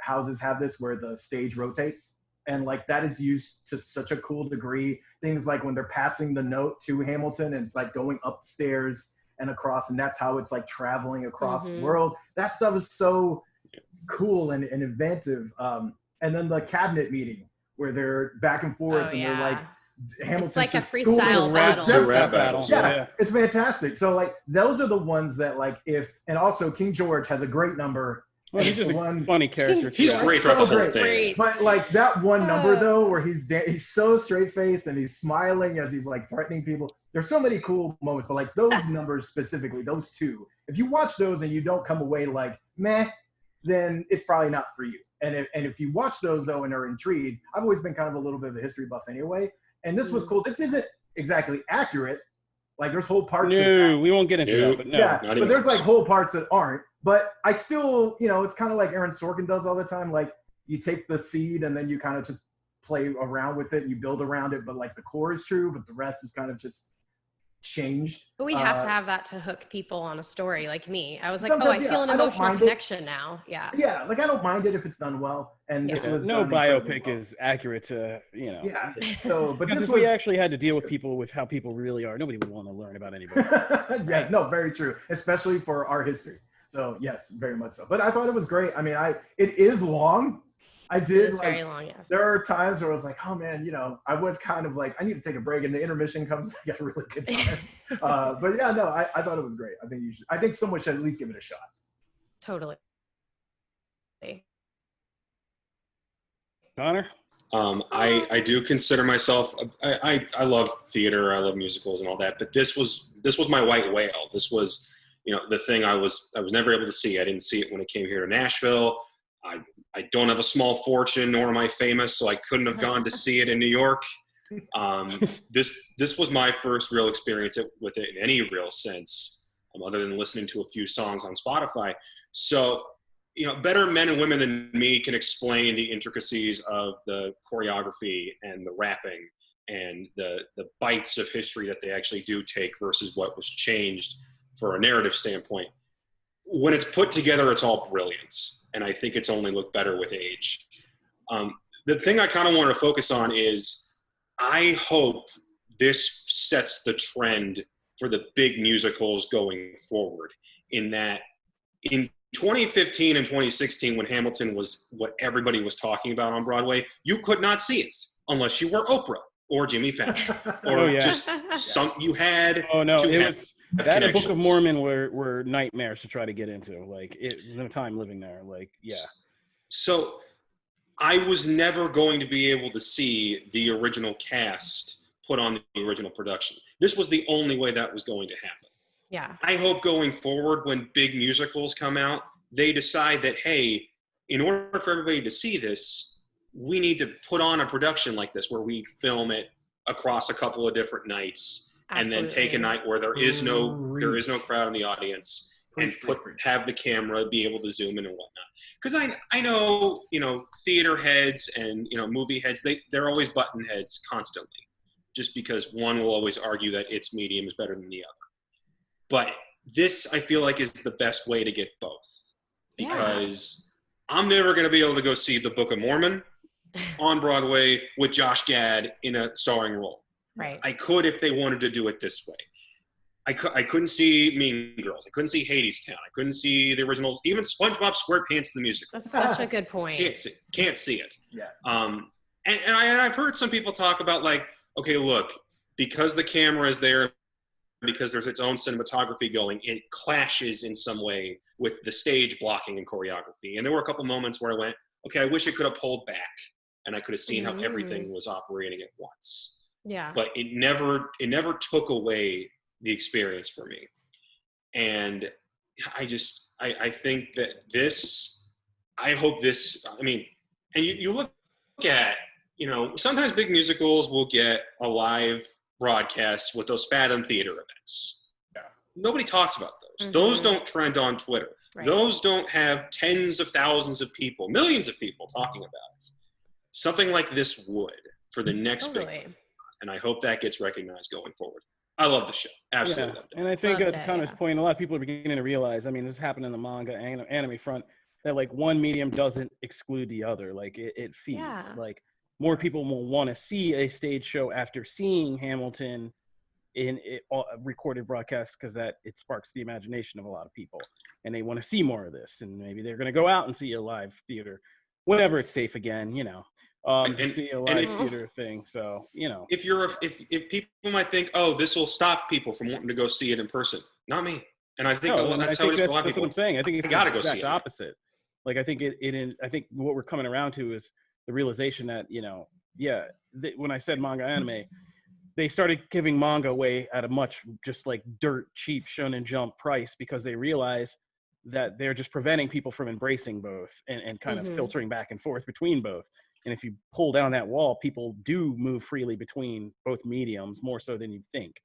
houses have this where the stage rotates. And like that is used to such a cool degree. Things like when they're passing the note to Hamilton and it's like going upstairs and across, and that's how it's like traveling across the world. That stuff is so cool and inventive. And then the cabinet meeting where they're back and forth they're like, Hamilton's it's like a freestyle battle. Yeah, it's fantastic. So like those are the ones that like and also King George has a great number. Well, he's just a funny character. He's great throughout the whole thing. Great. But like that one number though, where he's so straight faced and he's smiling as he's like threatening people. There's so many cool moments, but like those numbers specifically, those two, if you watch those and you don't come away like meh, then it's probably not for you. And if you watch those though and are intrigued, I've always been kind of a little bit of a history buff anyway. And this was cool. This isn't exactly accurate. Like there's whole parts. No, we won't get into that. But no, yeah, but there's like whole parts that aren't. But I still, it's kind of like Aaron Sorkin does all the time. Like you take the seed and then you kind of just play around with it and you build around it. But like the core is true, but the rest is kind of just changed. But we have to have that to hook people on a story like me. I was like, I feel an emotional connection now. Yeah. Yeah, like I don't mind it if it's done well. And this was no biopic is accurate to, Yeah. So, but because if we actually had to deal with people with how people really are, nobody would want to learn about anybody. Yeah, no, very true, especially for our history. So yes, very much so. But I thought it was great. I mean, it is long. It's very long, yes. There are times where I was like, oh man, I was kind of like, I need to take a break, and the intermission comes, I got a really good time. But yeah, no, I thought it was great. I think someone should at least give it a shot. Totally. Connor? I do consider myself, I love theater, I love musicals and all that, but this was my white whale. This was, the thing I was never able to see. I didn't see it when it came here to Nashville. I don't have a small fortune, nor am I famous, so I couldn't have gone to see it in New York. This was my first real experience with it in any real sense, other than listening to a few songs on Spotify. So, better men and women than me can explain the intricacies of the choreography and the rapping and the bites of history that they actually do take versus what was changed for a narrative standpoint. When it's put together, it's all brilliant. And I think it's only looked better with age. The thing I kind of wanted to focus on is I hope this sets the trend for the big musicals going forward, in that in 2015 and 2016, when Hamilton was what everybody was talking about on Broadway, you could not see it unless you were Oprah or Jimmy Fallon or just you had that and Book of Mormon were nightmares to try to get into. Like the time living there. Like, yeah. So I was never going to be able to see the original cast put on the original production. This was the only way that was going to happen. Yeah. I hope going forward, when big musicals come out, they decide that, hey, in order for everybody to see this, we need to put on a production like this where we film it across a couple of different nights. Absolutely. And then take a night where there is no crowd in the audience and have the camera be able to zoom in and whatnot. Because I know, theater heads and, movie heads, they're always button heads constantly, just because one will always argue that its medium is better than the other. But this, I feel like, is the best way to get both, because I'm never going to be able to go see the Book of Mormon on Broadway with Josh Gad in a starring role. Right. I could if they wanted to do it this way. I couldn't see Mean Girls. I couldn't see Hadestown. I couldn't see the originals. Even SpongeBob SquarePants the musical. That's such a good point. Can't see it. Yeah. And I've heard some people talk about, like, okay, look, because the camera is there, because there's its own cinematography going, it clashes in some way with the stage blocking and choreography. And there were a couple moments where I went, okay, I wish it could have pulled back and I could have seen how everything was operating at once. Yeah. But it never took away the experience for me. And I think that this, I hope this, I mean, and you look at, you know, sometimes big musicals will get a live broadcast with those Fathom Theater events. Yeah. Nobody talks about those. Mm-hmm. Those don't trend on Twitter. Right. Those don't have tens of thousands of people, millions of people talking about it. Something like this would for the next big thing. And I hope that gets recognized going forward. I love the show. Absolutely loved it. And I think at Connor's point, a lot of people are beginning to realize, I mean, this happened in the manga and anime front, that like one medium doesn't exclude the other. Like it feeds. Yeah. Like more people will want to see a stage show after seeing Hamilton in a recorded broadcast because that it sparks the imagination of a lot of people. And they want to see more of this. And maybe they're going to go out and see a live theater whenever it's safe again, you know. To see a live theater thing. So, you know. If people might think, oh, this will stop people from wanting to go see it in person. Not me. And I think that's how it is for a lot of people. That's what I'm saying. I think it's the exact opposite. Like, I think I think what we're coming around to is the realization that, you know, when I said manga anime, they started giving manga away at a much just like dirt cheap Shonen Jump price because they realize that they're just preventing people from embracing both and kind of filtering back and forth between both. And if you pull down that wall, people do move freely between both mediums more so than you'd think.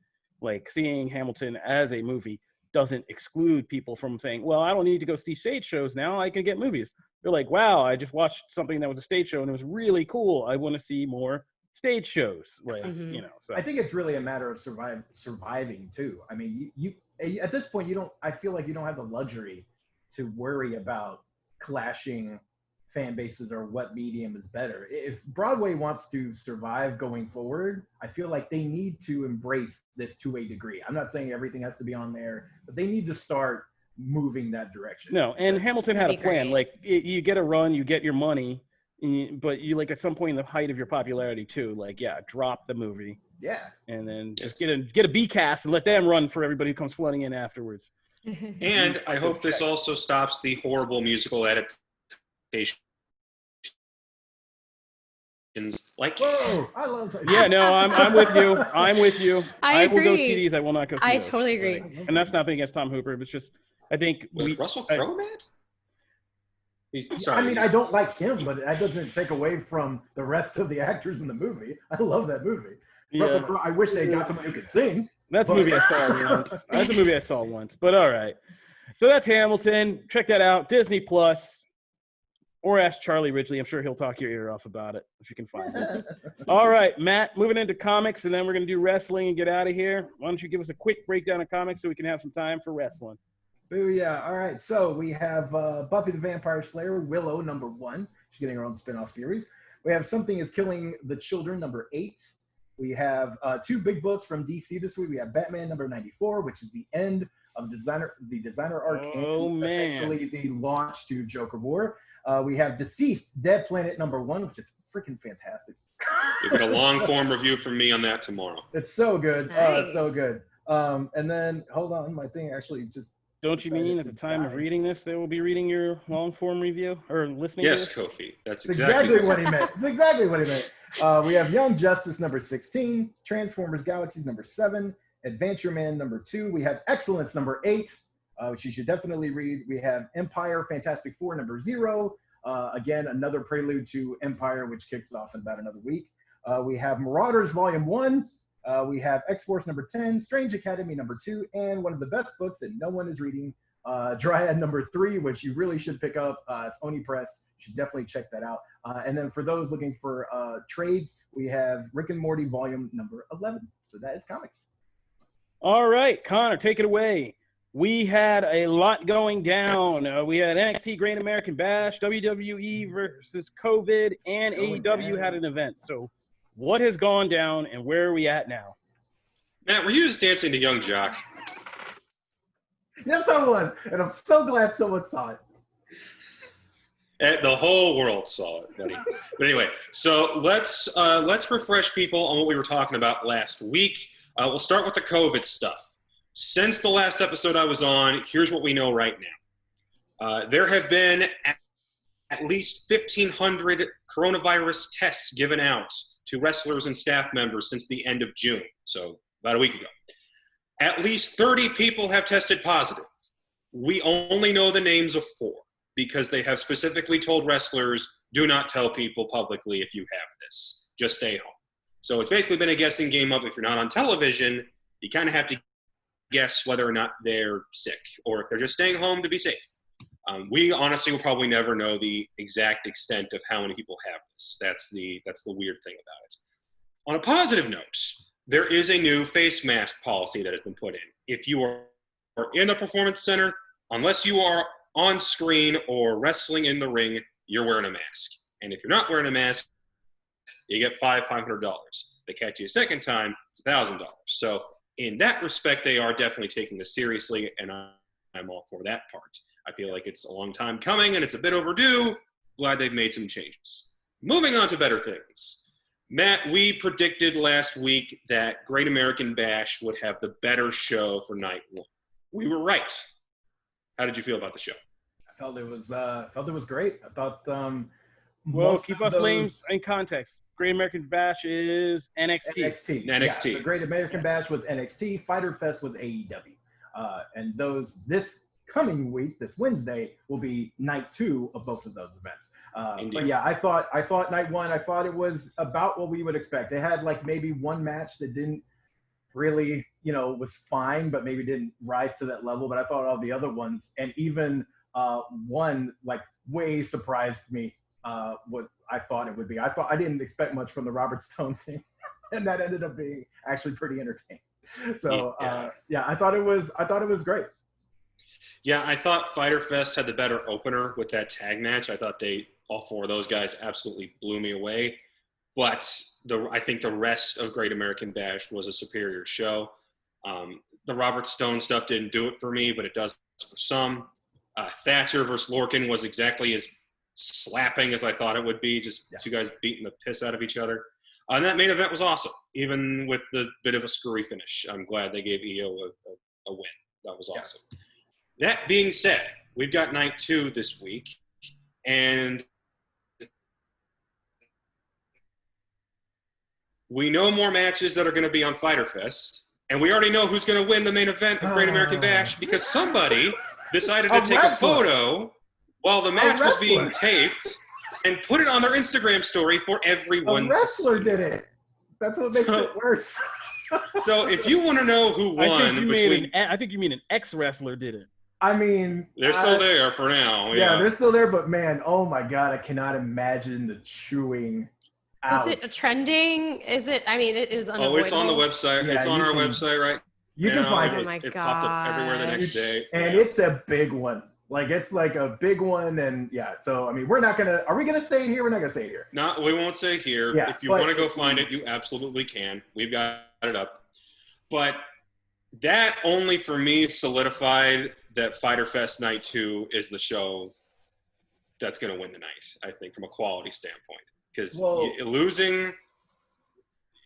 Like seeing Hamilton as a movie doesn't exclude people from saying, well, I don't need to go see stage shows now. I can get movies. They're like, wow, I just watched something that was a stage show and it was really cool. I want to see more stage shows. Like, you know, so. I think it's really a matter of surviving too. I mean, you at this point, I feel like you don't have the luxury to worry about clashing fan bases or what medium is better. If Broadway wants to survive going forward, I feel like they need to embrace this to a degree. I'm not saying everything has to be on there, but they need to start moving that direction. No, and Hamilton had a plan. Like you get a run, you get your money, but you like at some point in the height of your popularity too, like drop the movie. Yeah. And then just get a B cast and let them run for everybody who comes flooding in afterwards. And I hope this also stops the horrible musical adaptation. Like I love that. Yeah, no, I'm with you. I'm with you. I will go see these. I will not go see I those. Totally agree. Right? And that's nothing against Tom Hooper. It's just I think Russell Crowe, man. I mean, I don't like him, but that doesn't take away from the rest of the actors in the movie. I love that movie. Yeah. Russell Crowe, I wish they got somebody who could sing. That's a movie I saw once. That's a movie I saw once. But all right. So that's Hamilton. Check that out. Disney Plus. Or ask Charlie Ridgely. I'm sure he'll talk your ear off about it if you can find him. All right, Matt, moving into comics, and then we're going to do wrestling and get out of here. Why don't you give us a quick breakdown of comics so we can have some time for wrestling? Booyah. All right, so we have Buffy the Vampire Slayer, Willow, #1. She's getting her own spinoff series. We have Something is Killing the Children, #8. We have 2 big books from DC this week. We have Batman, #94, which is the end of the designer arc. Oh, man. Essentially the launch to Joker War. We have Deceased, Dead Planet #1, which is freaking fantastic. You'll get a long-form review from me on that tomorrow. It's so good. Nice. It's so good. And then, hold on, my thing actually just... Don't you mean at the time of reading this, they will be reading your long-form review or listening to Yes, this? Kofi. That's exactly what he meant. It's exactly what he meant. We have Young Justice, #16, Transformers Galaxies, #7, Adventure Man, #2. We have Excellence, #8. Which you should definitely read. We have Empire Fantastic Four, #0. Again, another prelude to Empire, which kicks off in about another week. We have Marauders Volume 1. We have X-Force #10, Strange Academy #2, and one of the best books that no one is reading, Dryad #3, which you really should pick up. It's Oni Press. You should definitely check that out. And then for those looking for trades, we have Rick and Morty Volume #11. So that is comics. All right, Connor, take it away. We had a lot going down. We had NXT Great American Bash, WWE versus COVID, and AEW had an event. So what has gone down and where are we at now? Matt, were you just dancing to Young Jock? Yes, I was. And I'm so glad someone saw it. And the whole world saw it, buddy. But anyway, so let's refresh people on what we were talking about last week. We'll start with the COVID stuff. Since the last episode I was on, here's what we know right now. There have been at least 1,500 coronavirus tests given out to wrestlers and staff members since the end of June, so about a week ago. At least 30 people have tested positive. We only know the names of 4 because they have specifically told wrestlers, do not tell people publicly if you have this. Just stay home. So it's basically been a guessing game of, if you're not on television, you kind of have to guess whether or not they're sick or if they're just staying home to be safe. We honestly will probably never know the exact extent of how many people have this. That's the weird thing about it. On a positive note, there is a new face mask policy that has been put in. If you are in a performance center, unless you are on screen or wrestling in the ring, you're wearing a mask. And if you're not wearing a mask, you get $500. They catch you a second time, it's $1,000. So in that respect, they are definitely taking this seriously, and I'm all for that part. I feel like it's a long time coming, and it's a bit overdue. Glad they've made some changes. Moving on to better things. Matt, we predicted last week that Great American Bash would have the better show for night 1. We were right. How did you feel about the show? I felt it was great. I thought well, keep us lanes in context. Great American Bash is NXT. NXT. Yeah, the Great American Bash was NXT. Fighter Fest was AEW. And this coming week, this Wednesday, will be night 2 of both of those events. But yeah, I thought night 1, I thought it was about what we would expect. They had like maybe one match that didn't really, was fine, but maybe didn't rise to that level. But I thought all the other ones, and even one like way surprised me what I thought it would be. I didn't expect much from the Robert Stone thing, and that ended up being actually pretty entertaining. So I thought it was great. Yeah, I thought Fighter Fest had the better opener with that tag match. I thought all 4 of those guys absolutely blew me away. But I think the rest of Great American Bash was a superior show. The Robert Stone stuff didn't do it for me, but it does for some. Thatcher versus Lorcan was exactly as slapping as I thought it would be, just 2 guys beating the piss out of each other. And that main event was awesome, even with the bit of a screwy finish. I'm glad they gave EO a win. That was awesome. Yeah. That being said, we've got night 2 this week, and we know more matches that are going to be on Fighter Fest, and we already know who's going to win the main event of Great American Bash because somebody decided to take a photo while the match was being taped and put it on their Instagram story for everyone to see. A wrestler did it. That's what makes it worse. So if you want to know who won, I think you mean an ex-wrestler did it. I mean, they're still there for now. Yeah, they're still there, but man, oh my God, I cannot imagine the chewing out. Is it trending? Is it? I mean, it is unavoidable. Oh, it's on the website. It's on our website right now. You can find it. Oh my God. It popped up everywhere the next day. And it's a big one. Like, it's like a big one. And yeah, so, I mean, are we going to say it here? We're not going to say it here. No, we won't say it here. Yeah, if you want to go find it, you absolutely can. We've got it up. But that only for me solidified that Fighter Fest Night 2 is the show that's going to win the night, I think, from a quality standpoint. Because losing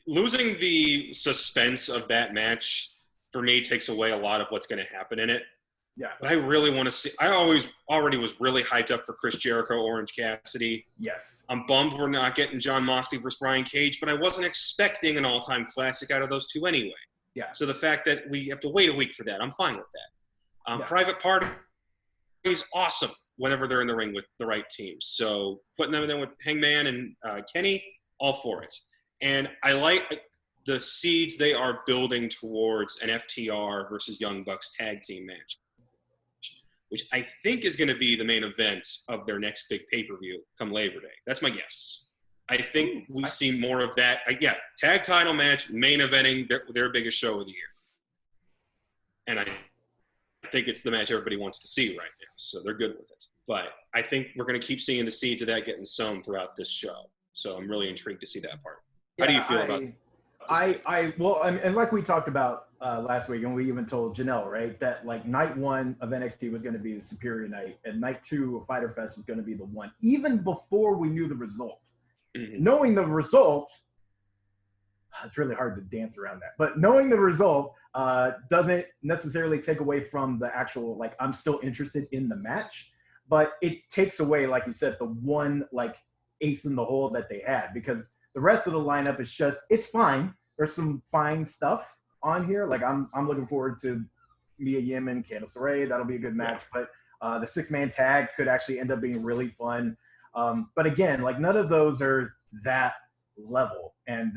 the suspense of that match, for me, takes away a lot of what's going to happen in it. Yeah. But I really want to see – I already was really hyped up for Chris Jericho, Orange Cassidy. Yes. I'm bummed we're not getting Jon Moxley versus Brian Cage, but I wasn't expecting an all-time classic out of those 2 anyway. Yeah. So the fact that we have to wait a week for that, I'm fine with that. Private Party is awesome whenever they're in the ring with the right teams. So putting them in there with Hangman and Kenny, all for it. And I like the seeds they are building towards an FTR versus Young Bucks tag team match, which I think is going to be the main event of their next big pay-per-view come Labor Day. That's my guess. I think we see more of that. Tag title match, main eventing their biggest show of the year. And I think it's the match everybody wants to see right now, so they're good with it. But I think we're going to keep seeing the seeds of that getting sown throughout this show. So I'm really intrigued to see that part. How do you feel about it? And like we talked about last week, and we even told Janelle, right, that like night 1 of NXT was going to be the superior night, and night 2 of Fighter Fest was going to be the one, even before we knew the result. Mm-hmm. Knowing the result, it's really hard to dance around that. But knowing the result doesn't necessarily take away from the actual, like, I'm still interested in the match, but it takes away, like you said, the one like ace in the hole that they had, because the rest of the lineup is just, it's fine. There's some fine stuff on here. Like I'm looking forward to Mia Yim and Candice LeRae. That'll be a good match. But the 6-man tag could actually end up being really fun. But again, like none of those are that level. And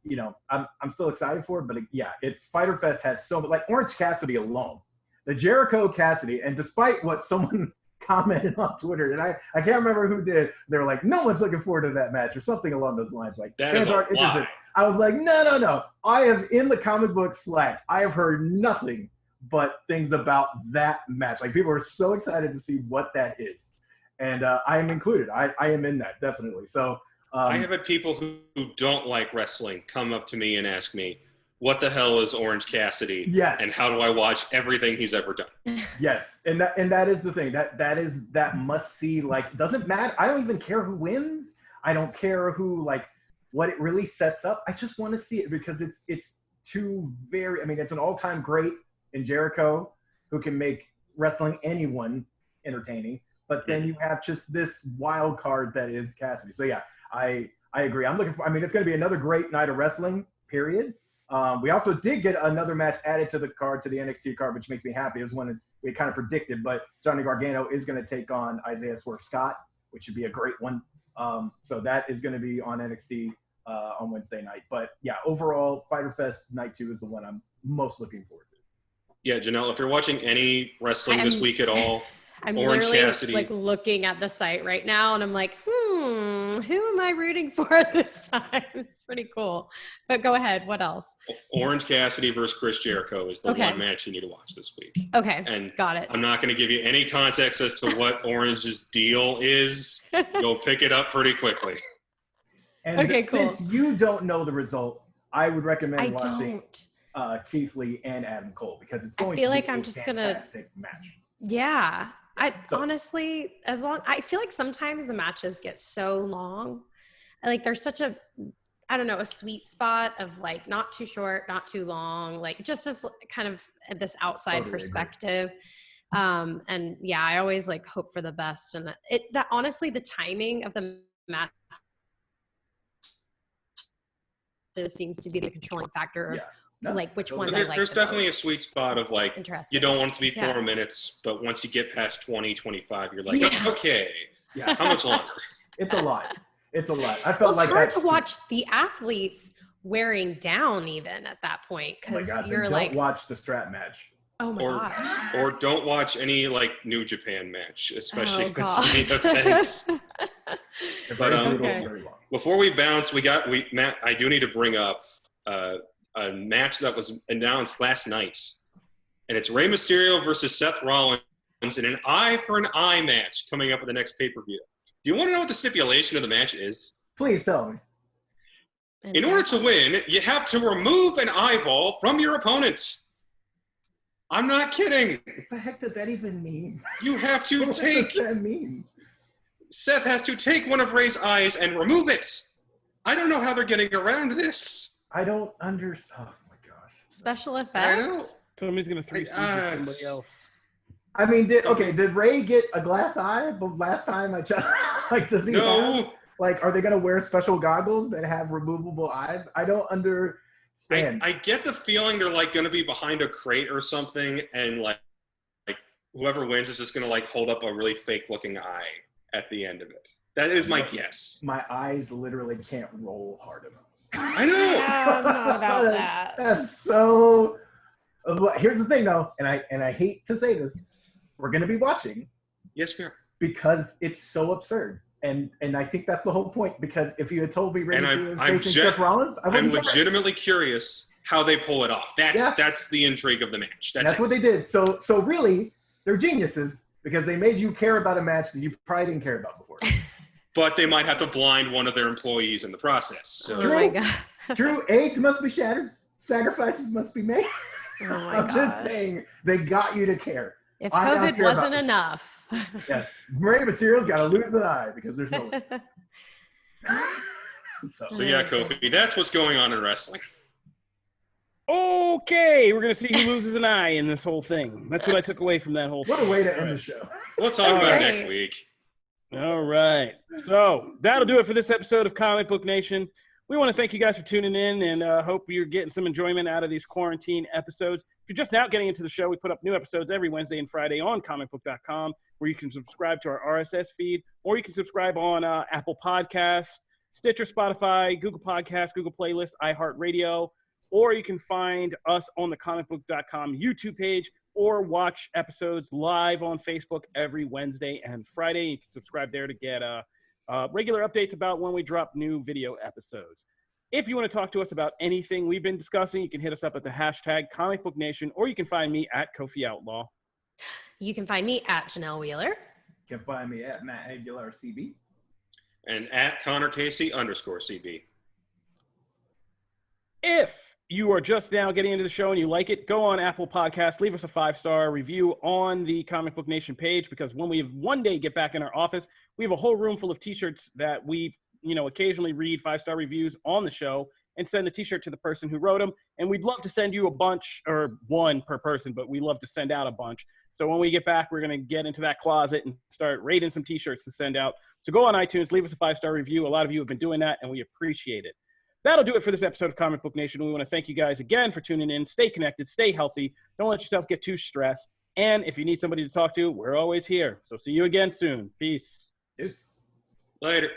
you know, I'm still excited for it. But yeah, it's Fyter Fest has so much, like Orange Cassidy alone, the Jericho Cassidy, and despite what someone commented on Twitter, and I can't remember who did, they were like, no one's looking forward to that match or something along those lines. Like that is a lie. I was like, no. I have, in the comic book Slack, I have heard nothing but things about that match. Like people are so excited to see what that is. And I am included. I am in that, definitely. So I have had people who don't like wrestling come up to me and ask me, what the hell is Orange Cassidy? Yes. And how do I watch everything he's ever done? Yes. And that is the thing. That must see, like, doesn't matter. I don't even care who wins. I don't care who, like, what it really sets up. I just want to see it because it's two very, I mean, it's an all-time great in Jericho who can make wrestling anyone entertaining. But then you have just this wild card that is Cassidy. So yeah, I agree. I'm looking for, I mean, it's going to be another great night of wrestling, period. We also did get another match added to the card, to the NXT card, which makes me happy. It was one we kind of predicted, but Johnny Gargano is going to take on Isaiah Swerve Scott, which should be a great one. So that is going to be on NXT on Wednesday night. But yeah, overall, Fyter Fest Night 2 is the one I'm most looking forward to. Yeah, Janelle, if you're watching any wrestling this week at all, I'm Orange literally Cassidy, like looking at the site right now, and I'm like, who am I rooting for this time? It's pretty cool. But go ahead. What else? Orange Cassidy versus Chris Jericho is the one match you need to watch this week. Okay, and got it. I'm not going to give you any context as to what Orange's deal is. You'll pick it up pretty quickly. And since you don't know the result, I would recommend watching Keith Lee and Adam Cole, because it's going to be a fantastic match. Yeah. Honestly, I feel like sometimes the matches get so long. Like there's such a sweet spot of like not too short, not too long, like just as kind of this outside perspective. And yeah, I always like hope for the best. And that honestly, the timing of the match seems to be the controlling factor of like which ones I like. There's definitely a sweet spot of like, you don't want it to be 4 minutes, but once you get past 20, 25, you're like, okay, how much longer? It's a lot. I felt like it's hard to watch the athletes wearing down even at that point, because you're like, don't watch the strap match. Oh my gosh. Or don't watch any like New Japan match, especially if it's main events. But before we bounce, Matt, I do need to bring up a match that was announced last night, and it's Rey Mysterio versus Seth Rollins in an eye for an eye match coming up at the next pay-per-view. Do you want to know what the stipulation of the match is? Please tell me. In order to win, you have to remove an eyeball from your opponent. I'm not kidding. What the heck does that even mean? You have to what does that mean? Seth has to take one of Rey's eyes and remove it. I don't know how they're getting around this. I don't understand. Oh my gosh. Special effects? I know. Somebody's going to 360 somebody else. I mean, did Rey get a glass eye? But last time I checked, like, does he have, like, are they going to wear special goggles that have removable eyes? I don't understand. I get the feeling they're like going to be behind a crate or something, and like whoever wins is just going to like hold up a really fake looking eye at the end of it. That is my guess. My eyes literally can't roll hard enough. I know. Yeah, I'm not about that. That's so. Here's the thing, though, and I hate to say this, we're going to be watching. Yes, we are. Because it's so absurd. And I think that's the whole point, because if you had told me Seth Rollins, I'm legitimately curious how they pull it off. That's the intrigue of the match. That's what they did. So really, they're geniuses, because they made you care about a match that you probably didn't care about before. But they might have to blind one of their employees in the process. So. Oh my God. True, eggs must be shattered. Sacrifices must be made. I'm just saying, they got you to care. If COVID wasn't enough. Yes. Rey Mysterio's got to lose an eye because there's no way. So yeah, Kofi, that's what's going on in wrestling. Okay, we're going to see who loses an eye in this whole thing. That's what I took away from that whole thing. What a way to end the show. We'll talk about it next week. All right. So that'll do it for this episode of Comic Book Nation. We want to thank you guys for tuning in and hope you're getting some enjoyment out of these quarantine episodes. If you're just now getting into the show, we put up new episodes every Wednesday and Friday on Comicbook.com, where you can subscribe to our RSS feed, or you can subscribe on Apple Podcasts, Stitcher, Spotify, Google Podcasts, Google Playlists, iHeartRadio, or you can find us on the Comicbook.com YouTube page, or watch episodes live on Facebook every Wednesday and Friday. You can subscribe there to get regular updates about when we drop new video episodes. If you want to talk to us about anything we've been discussing, you can hit us up at the hashtag Comic Book Nation, or you can find me at Kofi Outlaw. You can find me at Janelle Wheeler. You can find me at Matt Aguilar CB. And at Connor Casey _CB. If you are just now getting into the show and you like it, go on Apple Podcasts, leave us a 5-star review on the Comic Book Nation page, because when we one day get back in our office, we have a whole room full of t-shirts that we, occasionally read 5-star reviews on the show and send the t-shirt to the person who wrote them. And we'd love to send you a bunch, or one per person, but we love to send out a bunch. So when we get back, we're going to get into that closet and start rating some t-shirts to send out. So go on iTunes, leave us a 5-star review. A lot of you have been doing that, and we appreciate it. That'll do it for this episode of Comic Book Nation. We want to thank you guys again for tuning in. Stay connected, stay healthy. Don't let yourself get too stressed. And if you need somebody to talk to, we're always here. So see you again soon. Peace. Peace. Later.